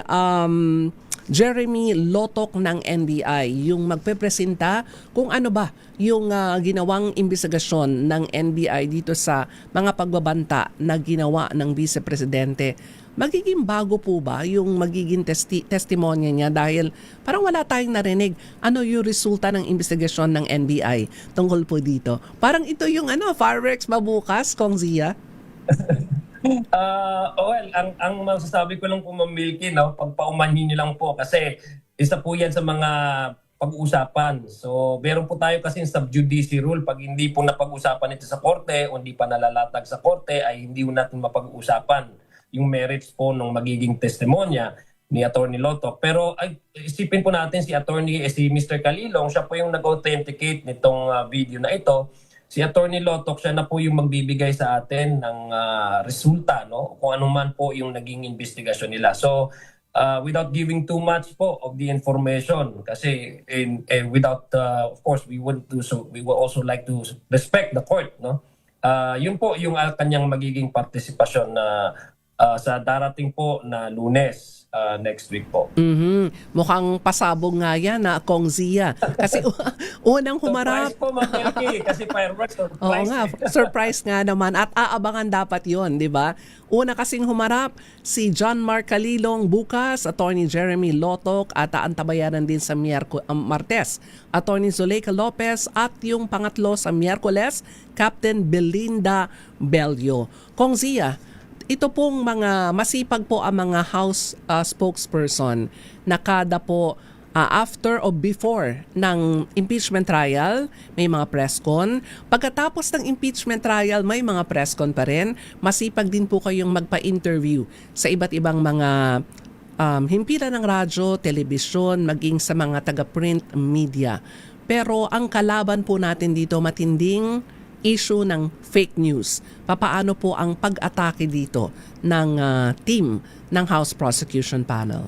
Jeremy Lotok ng NBI, yung magpepresenta kung ano ba yung ginawang imbestigasyon ng NBI dito sa mga pagbabanta na ginawa ng Vice Presidente. Magiging bago po ba yung magiging testimonya niya dahil parang wala tayong narinig ano yung resulta ng imbestigasyon ng NBI tungkol po dito. Parang ito yung fireworks mabukas, Kong Zia? Well, ang masasabi ko lang po, Ma'am Milky, pagpaumanhin niyo lang po kasi isa po yan sa mga pag-uusapan. So, meron po tayo kasi sub judice rule. Pag hindi po napag-usapan ito sa korte o hindi pa nalalatag sa korte, ay hindi po natin mapag-uusapan yung merits po ng magiging testimonya ni Attorney Lotok. Pero isipin po natin si Mr. Calilong, siya po yung nag-authenticate nitong video na ito. Si Attorney Lotok, siya na po yung magbibigay sa atin ng resulta, no? Kung ano man po yung naging investigasyon nila. So, without giving too much po of the information, kasi without, of course, we would also like to respect the court, no? Yun po yung kanyang magiging partisipasyon na sa darating po na Lunes. Next week po. Mukhang pasabog nga yan na Kong Zia. Kasi unang humarap. Surprise po, Ma'am Milky, kasi fireworks surprise. Oo nga, surprise nga naman at aabangan dapat yon, di ba? Una kasing humarap si John Mark Calilong bukas, Attorney Jeremy Lotok at aantabayanan din sa Martes, Attorney Zuleika Lopez at yung pangatlo sa Miyerkules, Captain Belinda Bello. Kong Zia, ito pong mga masipag po ang mga House spokesperson na kada po after o before ng impeachment trial, may mga press con. Pagkatapos ng impeachment trial, may mga press con pa rin. Masipag din po kayong magpa-interview sa iba't ibang mga himpilan ng radyo, telebisyon, maging sa mga taga-print media. Pero ang kalaban po natin dito matinding issue ng fake news. Papaano po ang pag-atake dito ng team ng House Prosecution Panel?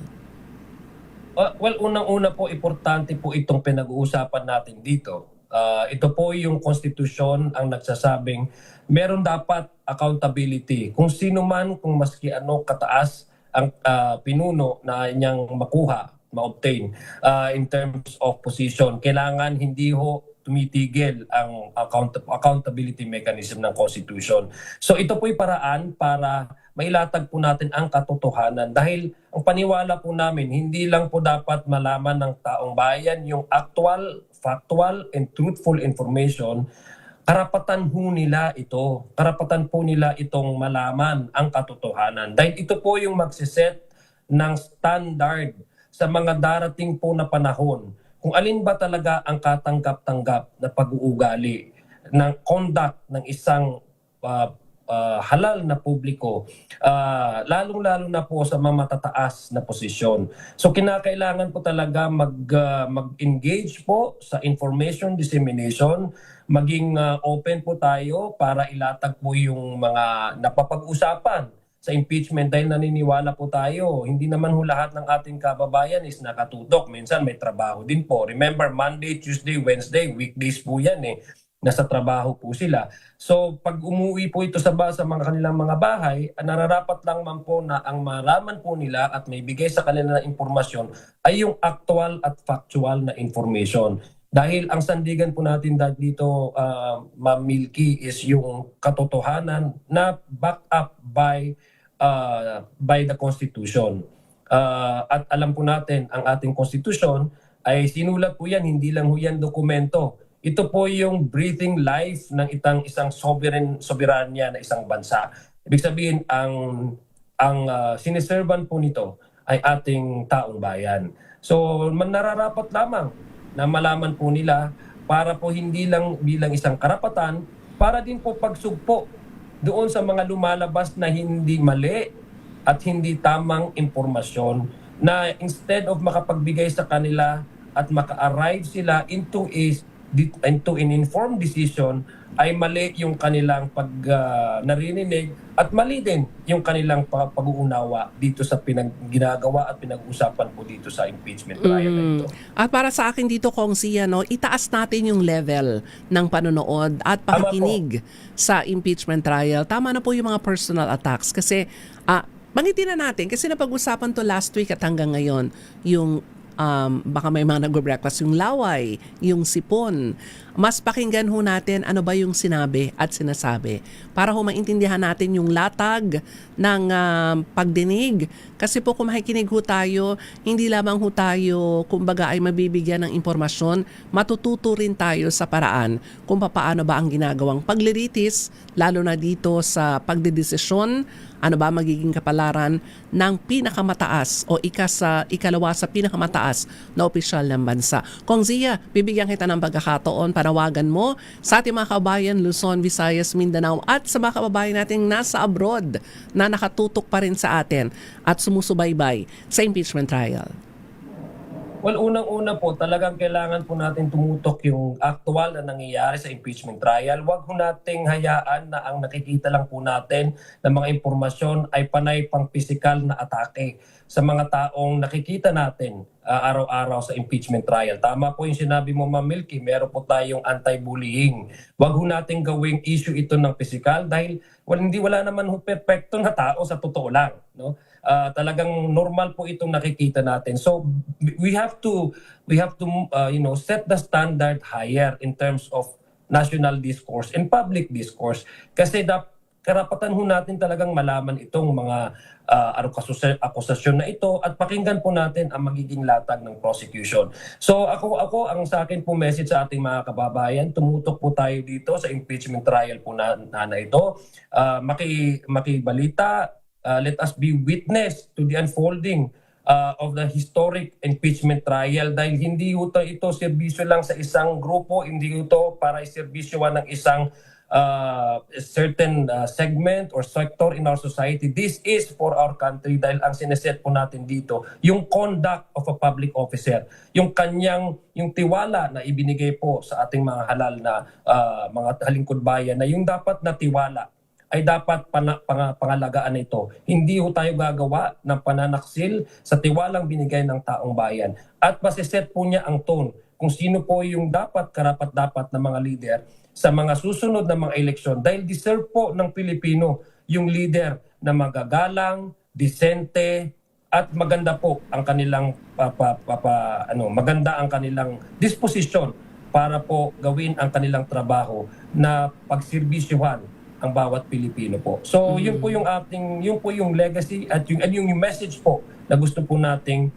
Well, unang-una po, importante po itong pinag-uusapan natin dito. Ito po yung konstitusyon ang nagsasabing meron dapat accountability. Kung sino man, kung maski kataas ang pinuno na niyang ma-obtain in terms of position, kailangan hindi tumitigil ang accountability mechanism ng Constitution. So ito po'y paraan para mailatag po natin ang katotohanan dahil ang paniwala po namin, hindi lang po dapat malaman ng taong bayan yung actual, factual, and truthful information. Karapatan po nila ito. Karapatan po nila itong malaman ang katotohanan. Dahil ito po yung magsiset ng standard sa mga darating po na panahon. Kung alin ba talaga ang katanggap-tanggap na pag-uugali ng conduct ng isang halal na publiko, lalong-lalo na po sa mga matataas na posisyon. So kinakailangan po talaga mag-engage po sa information dissemination, maging open po tayo para ilatag po yung mga napapag-usapan sa impeachment dahil naniniwala po tayo. Hindi naman lahat ng ating kababayan is nakatutok. Minsan may trabaho din po. Remember, Monday, Tuesday, Wednesday, weekdays po yan Nasa trabaho po sila. So pag umuwi po ito sa mga kanilang mga bahay, nararapat lang man po na ang maraman po nila at may bigay sa kanila na impormasyon ay yung actual at factual na information. Dahil ang sandigan po natin dito, Ma'am Milky, is yung katotohanan na backed up by the Constitution. At alam po natin, ang ating Constitution ay sinulat po yan, hindi lang po yan dokumento. Ito po yung breathing life ng isang soberanya na isang bansa. Ibig sabihin, ang siniservan po nito ay ating taong bayan. So, nararapat lamang na malaman po nila para po hindi lang bilang isang karapatan, para din po pagsugpo doon sa mga lumalabas na hindi mali at hindi tamang impormasyon na instead of makapagbigay sa kanila at maka-arrive sila into a into an informed decision, ay mali yung kanilang narinig at mali din yung kanilang pag-uunawa dito sa ginagawa at pinag-usapan po dito sa impeachment trial na ito. At para sa akin dito, Kong Zia, itaas natin yung level ng panonood at pakikinig sa impeachment trial. Tama na po yung mga personal attacks kasi bangitin na natin kasi napag-usapan to last week at hanggang ngayon yung baka may mga nag-breakfast, yung laway, yung sipon. Mas pakinggan ho natin ano ba yung sinabi at sinasabi para ho maintindihan natin yung latag ng pagdinig. Kasi po kung makikinig ho tayo, hindi lamang ho tayo kumbaga ay mabibigyan ng impormasyon, matututo rin tayo sa paraan kung paano ba ang ginagawang paglilitis, lalo na dito sa pagdedesisyon, ano ba magiging kapalaran ng pinakamataas o ikalawa sa pinakamataas na opisyal ng bansa. Kong Zia, bibigyan kita ng pagkakataon, panawagan mo sa ating mga kabayan Luzon, Visayas, Mindanao at sa mga kababayan nating nasa abroad na nakatutok pa rin sa atin at sumusubaybay sa impeachment trial. Well, unang-una po, talagang kailangan po natin tumutok yung aktual na nangyayari sa impeachment trial. Huwag po nating hayaan na ang nakikita lang po natin na mga impormasyon ay panay pang pisikal na atake sa mga taong nakikita natin araw-araw sa impeachment trial. Tama po yung sinabi mo, Ma'am Milky, meron po tayong anti-bullying. Huwag po nating gawing issue ito ng pisikal dahil wala naman perfecto na tao sa totoo lang, no? Talagang normal po itong nakikita natin. So we have to set the standard higher in terms of national discourse and public discourse kasi karapatan ho natin talagang malaman itong mga akusasyon na ito at pakinggan po natin ang magiging latag ng prosecution. So ako ang sa akin po message sa ating mga kababayan, tumutok po tayo dito sa impeachment trial po na ito. Makibalita, let us be witness to the unfolding of the historic impeachment trial dahil hindi ito serbisyo lang sa isang grupo, hindi ito para iserbisyoan ng isang certain segment or sector in our society. This is for our country dahil ang sineset po natin dito, yung conduct of a public officer, yung tiwala na ibinigay po sa ating mga halal na mga halingkod bayan na yung dapat na tiwala ay dapat pangalagaan ito. Hindi ho tayo gagawa ng pananaksil sa tiwalang binigay ng taong bayan. At masiset po niya ang tone kung sino po yung karapat-dapat na mga leader sa mga susunod na mga eleksyon. Dahil deserve po ng Pilipino yung leader na magagalang, disente, at maganda po ang kanilang maganda ang kanilang disposisyon para po gawin ang kanilang trabaho na pagserbisyuhan ang bawat Pilipino po. So yun po yung legacy at yung message po na gusto po nating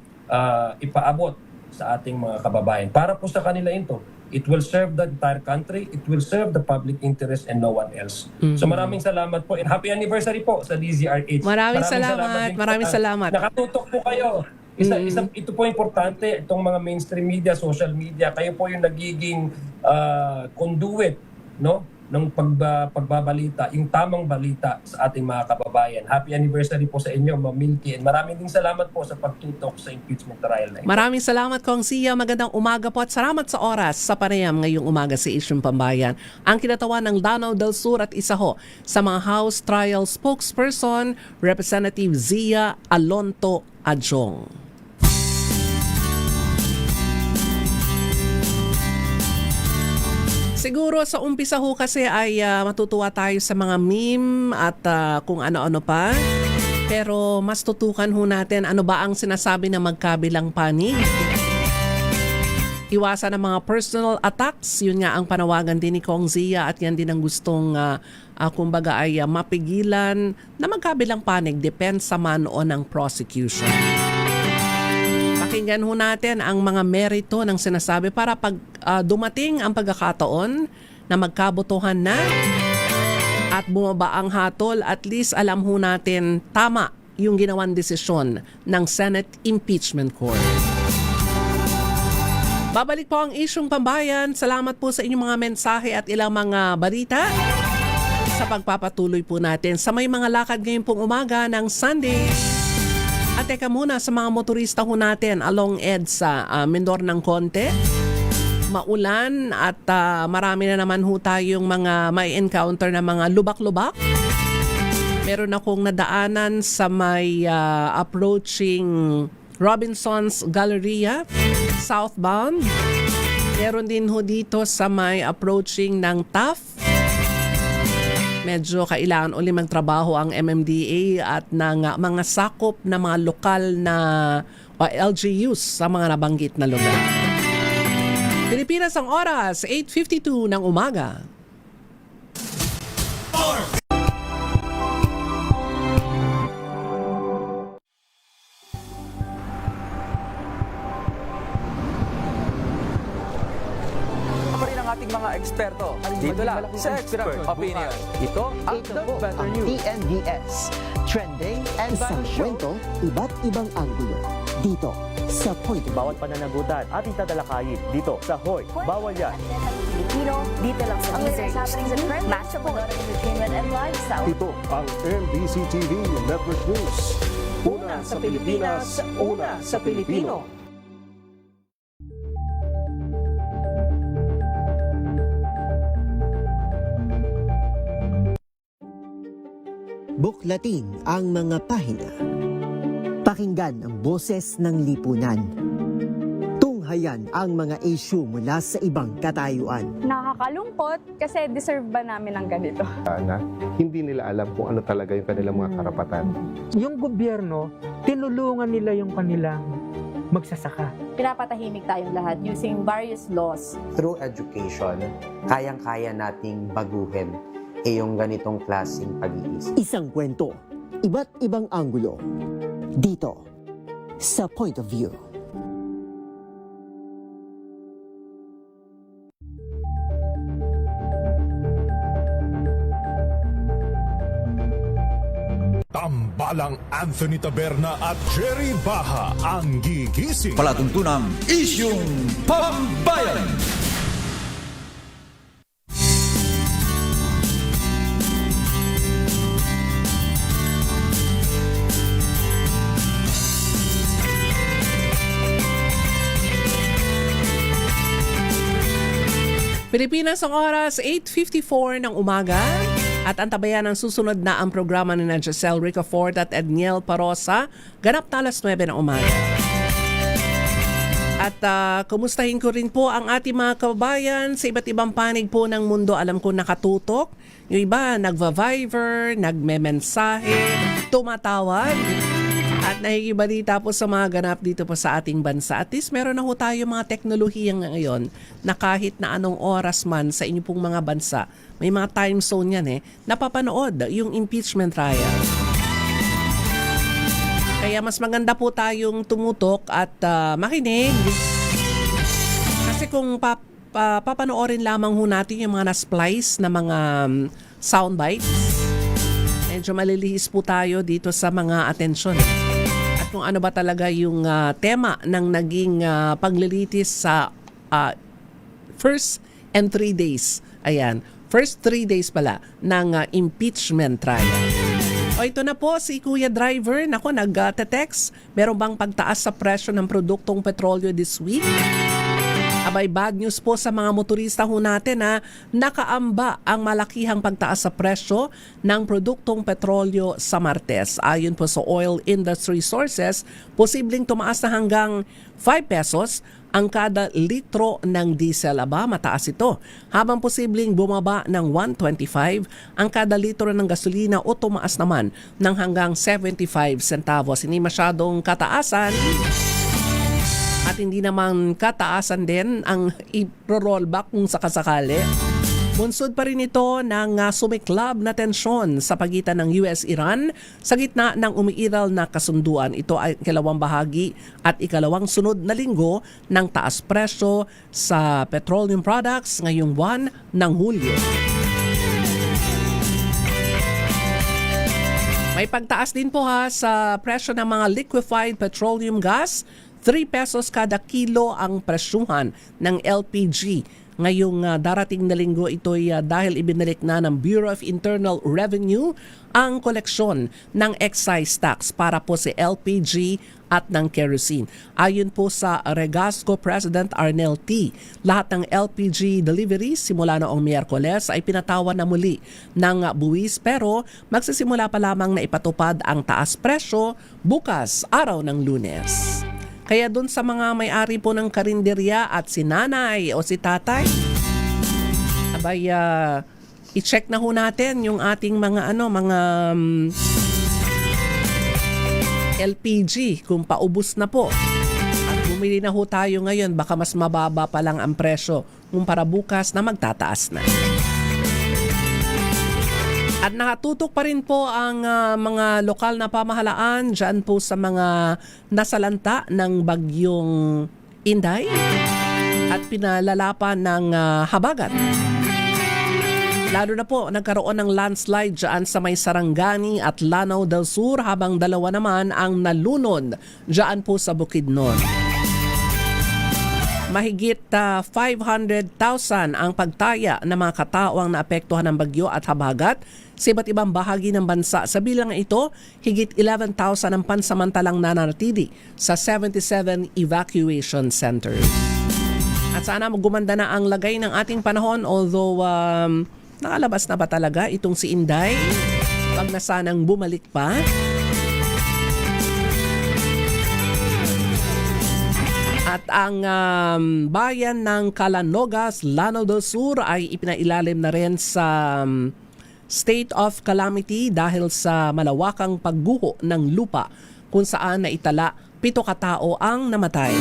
ipaabot sa ating mga kababayan. Para po sa kanila ito, it will serve the entire country, it will serve the public interest and no one else. So maraming salamat po and happy anniversary po sa DZRH. Maraming salamat. Nakatutok po kayo. Ito po importante, itong mga mainstream media, social media, kayo po yung nagiging conduit, no, ng pagbabalita, yung tamang balita sa ating mga kababayan. Happy anniversary po sa inyo, Ma'am Milky. And maraming din salamat po sa pagtutok sa impeachment trial na ito. Maraming salamat, Kong Zia. Magandang umaga po at salamat sa oras sa panayam ngayong umaga sa Isyong Pambayan. Ang kinatawan ng Danao del Sur at isa ho sa mga House Trial Spokesperson, Representative Zia Alonto Adjong. Siguro sa umpisa ho kasi ay matutuwa tayo sa mga meme at kung ano-ano pa. Pero mas tutukan ho natin ano ba ang sinasabi ng magkabilang panig. Iwasan ang mga personal attacks. Yun nga ang panawagan din ni Kong Zia at yan din ang gustong kumbaga ay mapigilan na magkabilang panig depensa man o ng prosecution. Pakinggan ho natin ang mga merito ng sinasabi para pag dumating ang pagkakataon na magkabotohan na at bumaba ang hatol, at least alam ho natin tama yung ginawang desisyon ng Senate Impeachment Court. Babalik po ang Isyong Pambayan. Salamat po sa inyong mga mensahe at ilang mga balita sa pagpapatuloy po natin sa may mga lakad ngayon pong umaga ng Sunday. At teka muna sa mga motorista ho natin along EDSA, Mindoro ng konti. maulan at marami na naman ho tayong mga may encounter na mga lubak-lubak. Meron akong nadaanan sa may approaching Robinson's Galleria, southbound. Meron din ho dito sa may approaching ng TAF. Medyo kailangan uli magtrabaho ang MMDA at ng mga sakop na mga lokal na LGUs sa mga nabanggit na lugar. Pilipinas ang oras, 8:52 ng umaga. Ating mga eksperto. Dito lang sa Expert Opinion. Ito ang The Better ang News. TNVS. Trending and Isang kwento, iba't ibang anggulo. Dito sa Point of View. Bawat pananagutan ating tatalakayin dito sa Hoy, Bawal Yan. Pilipino, dito lang sa Deezer. Match of entertainment and lifestyle. Ito ang NBC TV Network News. Una sa Pilipinas, una sa Pilipino. Buklatin ang mga pahina. Pakinggan ang boses ng lipunan. Tunghayan ang mga issue mula sa ibang katayuan. Nakakalungkot kasi deserve ba namin ng ganito? Na hindi nila alam kung ano talaga yung kanilang mga karapatan. Yung gobyerno, tinulungan nila yung kanilang magsasaka. Pinapatahimik tayong lahat using various laws. Through education, kayang-kaya nating baguhin yung ganitong klaseng pag-iisip. Isang kwento, iba't ibang anggulo. Dito sa Point of View. Tambalang Anthony Taberna at Jerry Baha ang gigising. Palatuntunang Isyung Pambayan. Pilipinas ang oras, 8:54 ng umaga. At antabayan ang susunod na ang programa ni Giselle Ricafort at Edniel Parosa. Ganap na alas 9 ng umaga. At kumustahin ko rin po ang ating mga kababayan sa iba't ibang panig po ng mundo. Alam ko nakatutok. Yung iba nagva-Viber, nagmemensahe, tumatawag. At nakikibalita po sa mga ganap dito po sa ating bansa. At least meron na po tayo mga teknolohiya ngayon na kahit na anong oras man sa inyo pong mga bansa, may mga time zone yan napapanood yung impeachment trial. Kaya mas maganda po tayong tumutok at makinig. Kasi kung papanoorin lamang ho natin yung mga na-splice na mga soundbites, medyo malilihis po tayo dito sa mga atensyon. At kung ano ba talaga yung tema ng naging paglilitis sa first and 3 days. Ayan, first 3 days pala ng impeachment trial. O ito na po si Kuya Driver. Nako, nag-text. Meron bang pagtaas sa presyo ng produktong petrolyo this week? Abay, bad news po sa mga motorista ho natin na nakaamba ang malakihang pagtaas sa presyo ng produktong petrolyo sa Martes. Ayon po sa Oil Industry Sources, posibleng tumaas na hanggang 5 pesos ang kada litro ng diesel. Aba, mataas ito. Habang posibleng bumaba ng 125 ang kada litro ng gasolina o tumaas naman ng hanggang 75 centavos. Hindi masyadong kataasan. At hindi naman kataasan din ang i-rollback kung sakasakali. Bunsod pa rin ito ng sumiklab na tensyon sa pagitan ng US-Iran sa gitna ng umiiral na kasunduan. Ito ay ikalawang bahagi at ikalawang sunod na linggo ng taas presyo sa petroleum products ngayong buwan ng Hulyo. May pagtaas din po sa presyo ng mga liquefied petroleum gas. 3 pesos kada kilo ang presyuhan ng LPG ngayong darating na linggo. Ito'y dahil ibinalik na ng Bureau of Internal Revenue ang koleksyon ng excise tax para po sa LPG at ng kerosene. Ayon po sa Regasco President Arnel T., lahat ng LPG deliveries simula noong Miyerkules ay pinatawan na muli ng buwis, pero magsisimula pa lamang na ipatupad ang taas presyo bukas, araw ng Lunes. Kaya dun sa mga may-ari po ng karinderya at si nanay o si tatay, abay, i-check na ho natin yung ating mga LPG kung paubos na po. At bumili na ho tayo ngayon, baka mas mababa pa lang ang presyo para bukas na magtataas na. At nakatutok pa rin po ang mga lokal na pamahalaan dyan po sa mga nasalanta ng bagyong Inday at pinalalapan ng habagat. Lalo na po, nagkaroon ng landslide dyan sa may Sarangani at Lanao del Sur, habang dalawa naman ang nalunod dyan po sa Bukidnon. Mahigit 500,000 ang pagtaya ng mga katao ang naapektuhan ng bagyo at habagat sa iba't ibang bahagi ng bansa. Sa bilang ito, higit 11,000 ang pansamantalang nananatili sa 77 evacuation centers. At sana gumanda na ang lagay ng ating panahon, although nakalabas na ba talaga itong si Inday? Wag na sanang bumalik pa. At ang bayan ng Calanogas, Lanao del Sur ay ipinailalim na rin sa state of calamity dahil sa malawakang pagguho ng lupa kung saan naitala 7 katao ang namatay.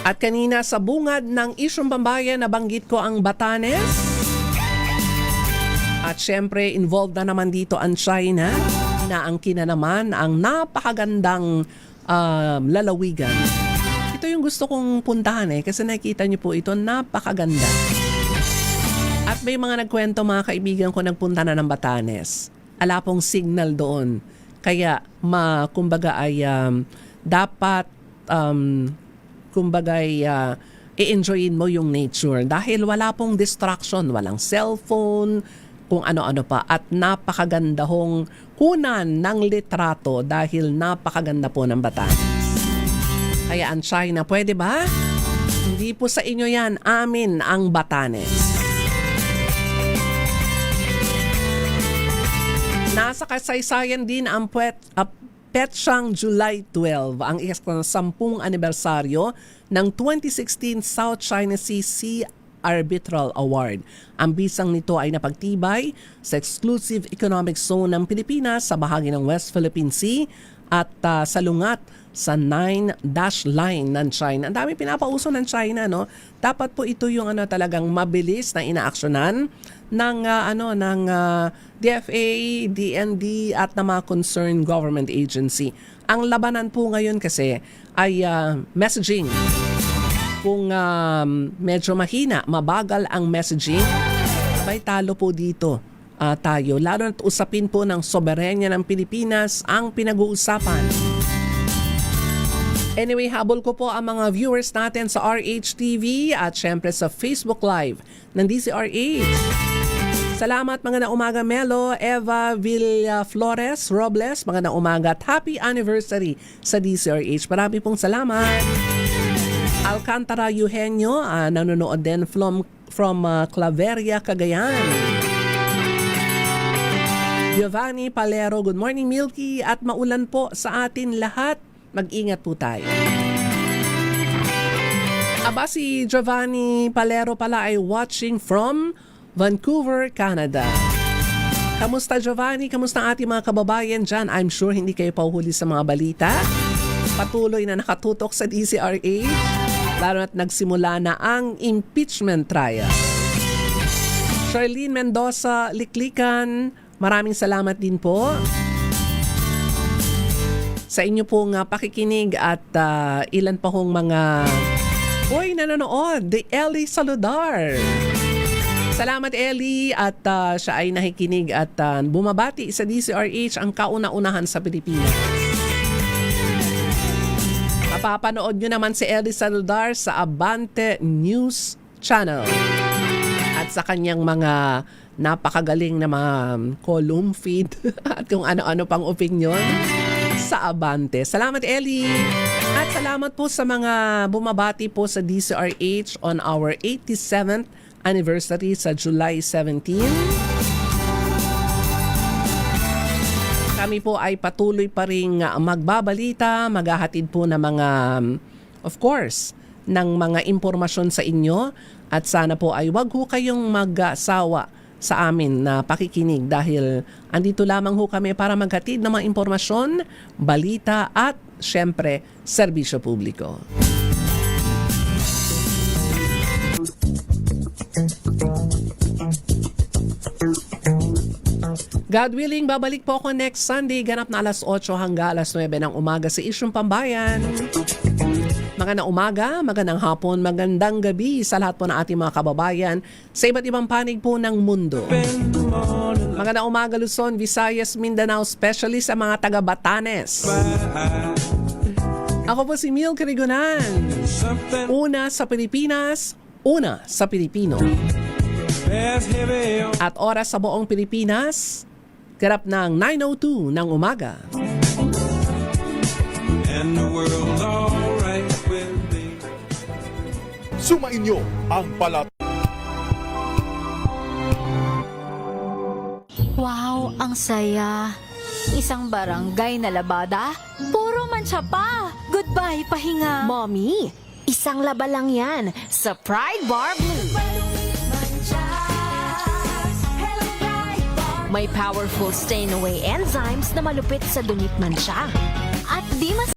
At kanina sa bungad ng isyong pambayan, nabanggit ko ang Batanes. At syempre, involved na naman dito ang China, inaangkin na naman ang napakagandang lalawigan. Ito yung gusto kong puntahan kasi nakikita niyo po ito, napakaganda. At may mga nagkwento, mga kaibigan ko, nagpunta na ng Batanes. Ala pong signal doon. Kaya, kumbaga ay dapat i-enjoyin mo yung nature dahil wala pong distraction, walang cellphone, kung ano-ano pa, at napakaganda hong kunan ng litrato dahil napakaganda po ng Batanes. Kaya ang China, pwede ba? Hindi po sa inyo yan, amin ang Batanes. Nasa kasaysayan din ang petsang July 12, ang 10th anibersaryo ng 2016 South China Sea Arbitral Award. Ang bisang nito ay napagtibay sa exclusive economic zone ng Pilipinas sa bahagi ng West Philippine Sea at salungat sa 9-dash line ng China. Ang dami pinapauso ng China, no? Dapat po ito yung talagang mabilis na inaaksyonan ng DFA, DND at ng mga concerned government agency. Ang labanan po ngayon kasi ay messaging. Kung medyo mahina, mabagal ang messaging, may talo po dito tayo. Lalo na't usapin po ng soberenya ng Pilipinas ang pinag-uusapan. Anyway, habol ko po ang mga viewers natin sa RHTV at syempre sa Facebook Live ng DCRH. Salamat, mga umaga Melo, Eva Villaflores Robles, mga umaga at happy anniversary sa DCRH. Marami pong salamat. Alcantara Eugenio, nanonood din from Claveria, Cagayan. Giovanni Palero, good morning Milky, at maulan po sa atin lahat. Mag-ingat po tayo. Aba, si Giovanni Palero pala ay watching from Vancouver, Canada. Kamusta Giovanni? Kamusta ang ating mga kababayan dyan? I'm sure hindi kayo pauhuli sa mga balita. Patuloy na nakatutok sa DCRH. Lalo at nagsimula na ang impeachment trial. Charlene Mendoza, Liklikan, maraming salamat din po sa inyo pong pakikinig at ilan pa hong mga nanonood. The Ellie Saludar. Salamat Ellie at siya ay nakikinig at bumabati sa DCRH, ang kauna-unahan sa Pilipinas. Mapapanood nyo naman si Ellie Saludar sa Abante News Channel. At sa kanyang mga napakagaling na mga column feed at kung ano-ano pang opinion sa Abante. Salamat, Ellie! At salamat po sa mga bumabati po sa DCRH on our 87th anniversary sa July 17. Kami po ay patuloy pa rin magbabalita, maghahatid po ng mga, of course, ng mga impormasyon sa inyo at sana po ay wag ho kayong mag-sawa sa amin na pakikinig dahil andito lamang ho kami para maghatid ng mga impormasyon, balita at syempre, serbisyo publiko. God willing, babalik po ako next Sunday, ganap na alas 8 hanggang alas 9 ng umaga sa Isyong Pambayan. Magandang umaga, magandang hapon, magandang gabi sa lahat po ng ating mga kababayan sa iba't ibang panig po ng mundo. Magandang umaga Luzon, Visayas, Mindanao, especially sa mga taga Batanes. Ako po si Mil Karigonan. Una sa Pilipinas, una sa Pilipino. At oras sa buong Pilipinas, karap ng 9:02 ng umaga. Sumainyo ang palat. Wow, ang saya. Isang barangay na labada, puro mancha pa. Goodbye, pahinga. Mommy, isang laba lang yan sa Pride Bar Blue. May powerful stain-away enzymes na malupit sa dunit mancha. At di mas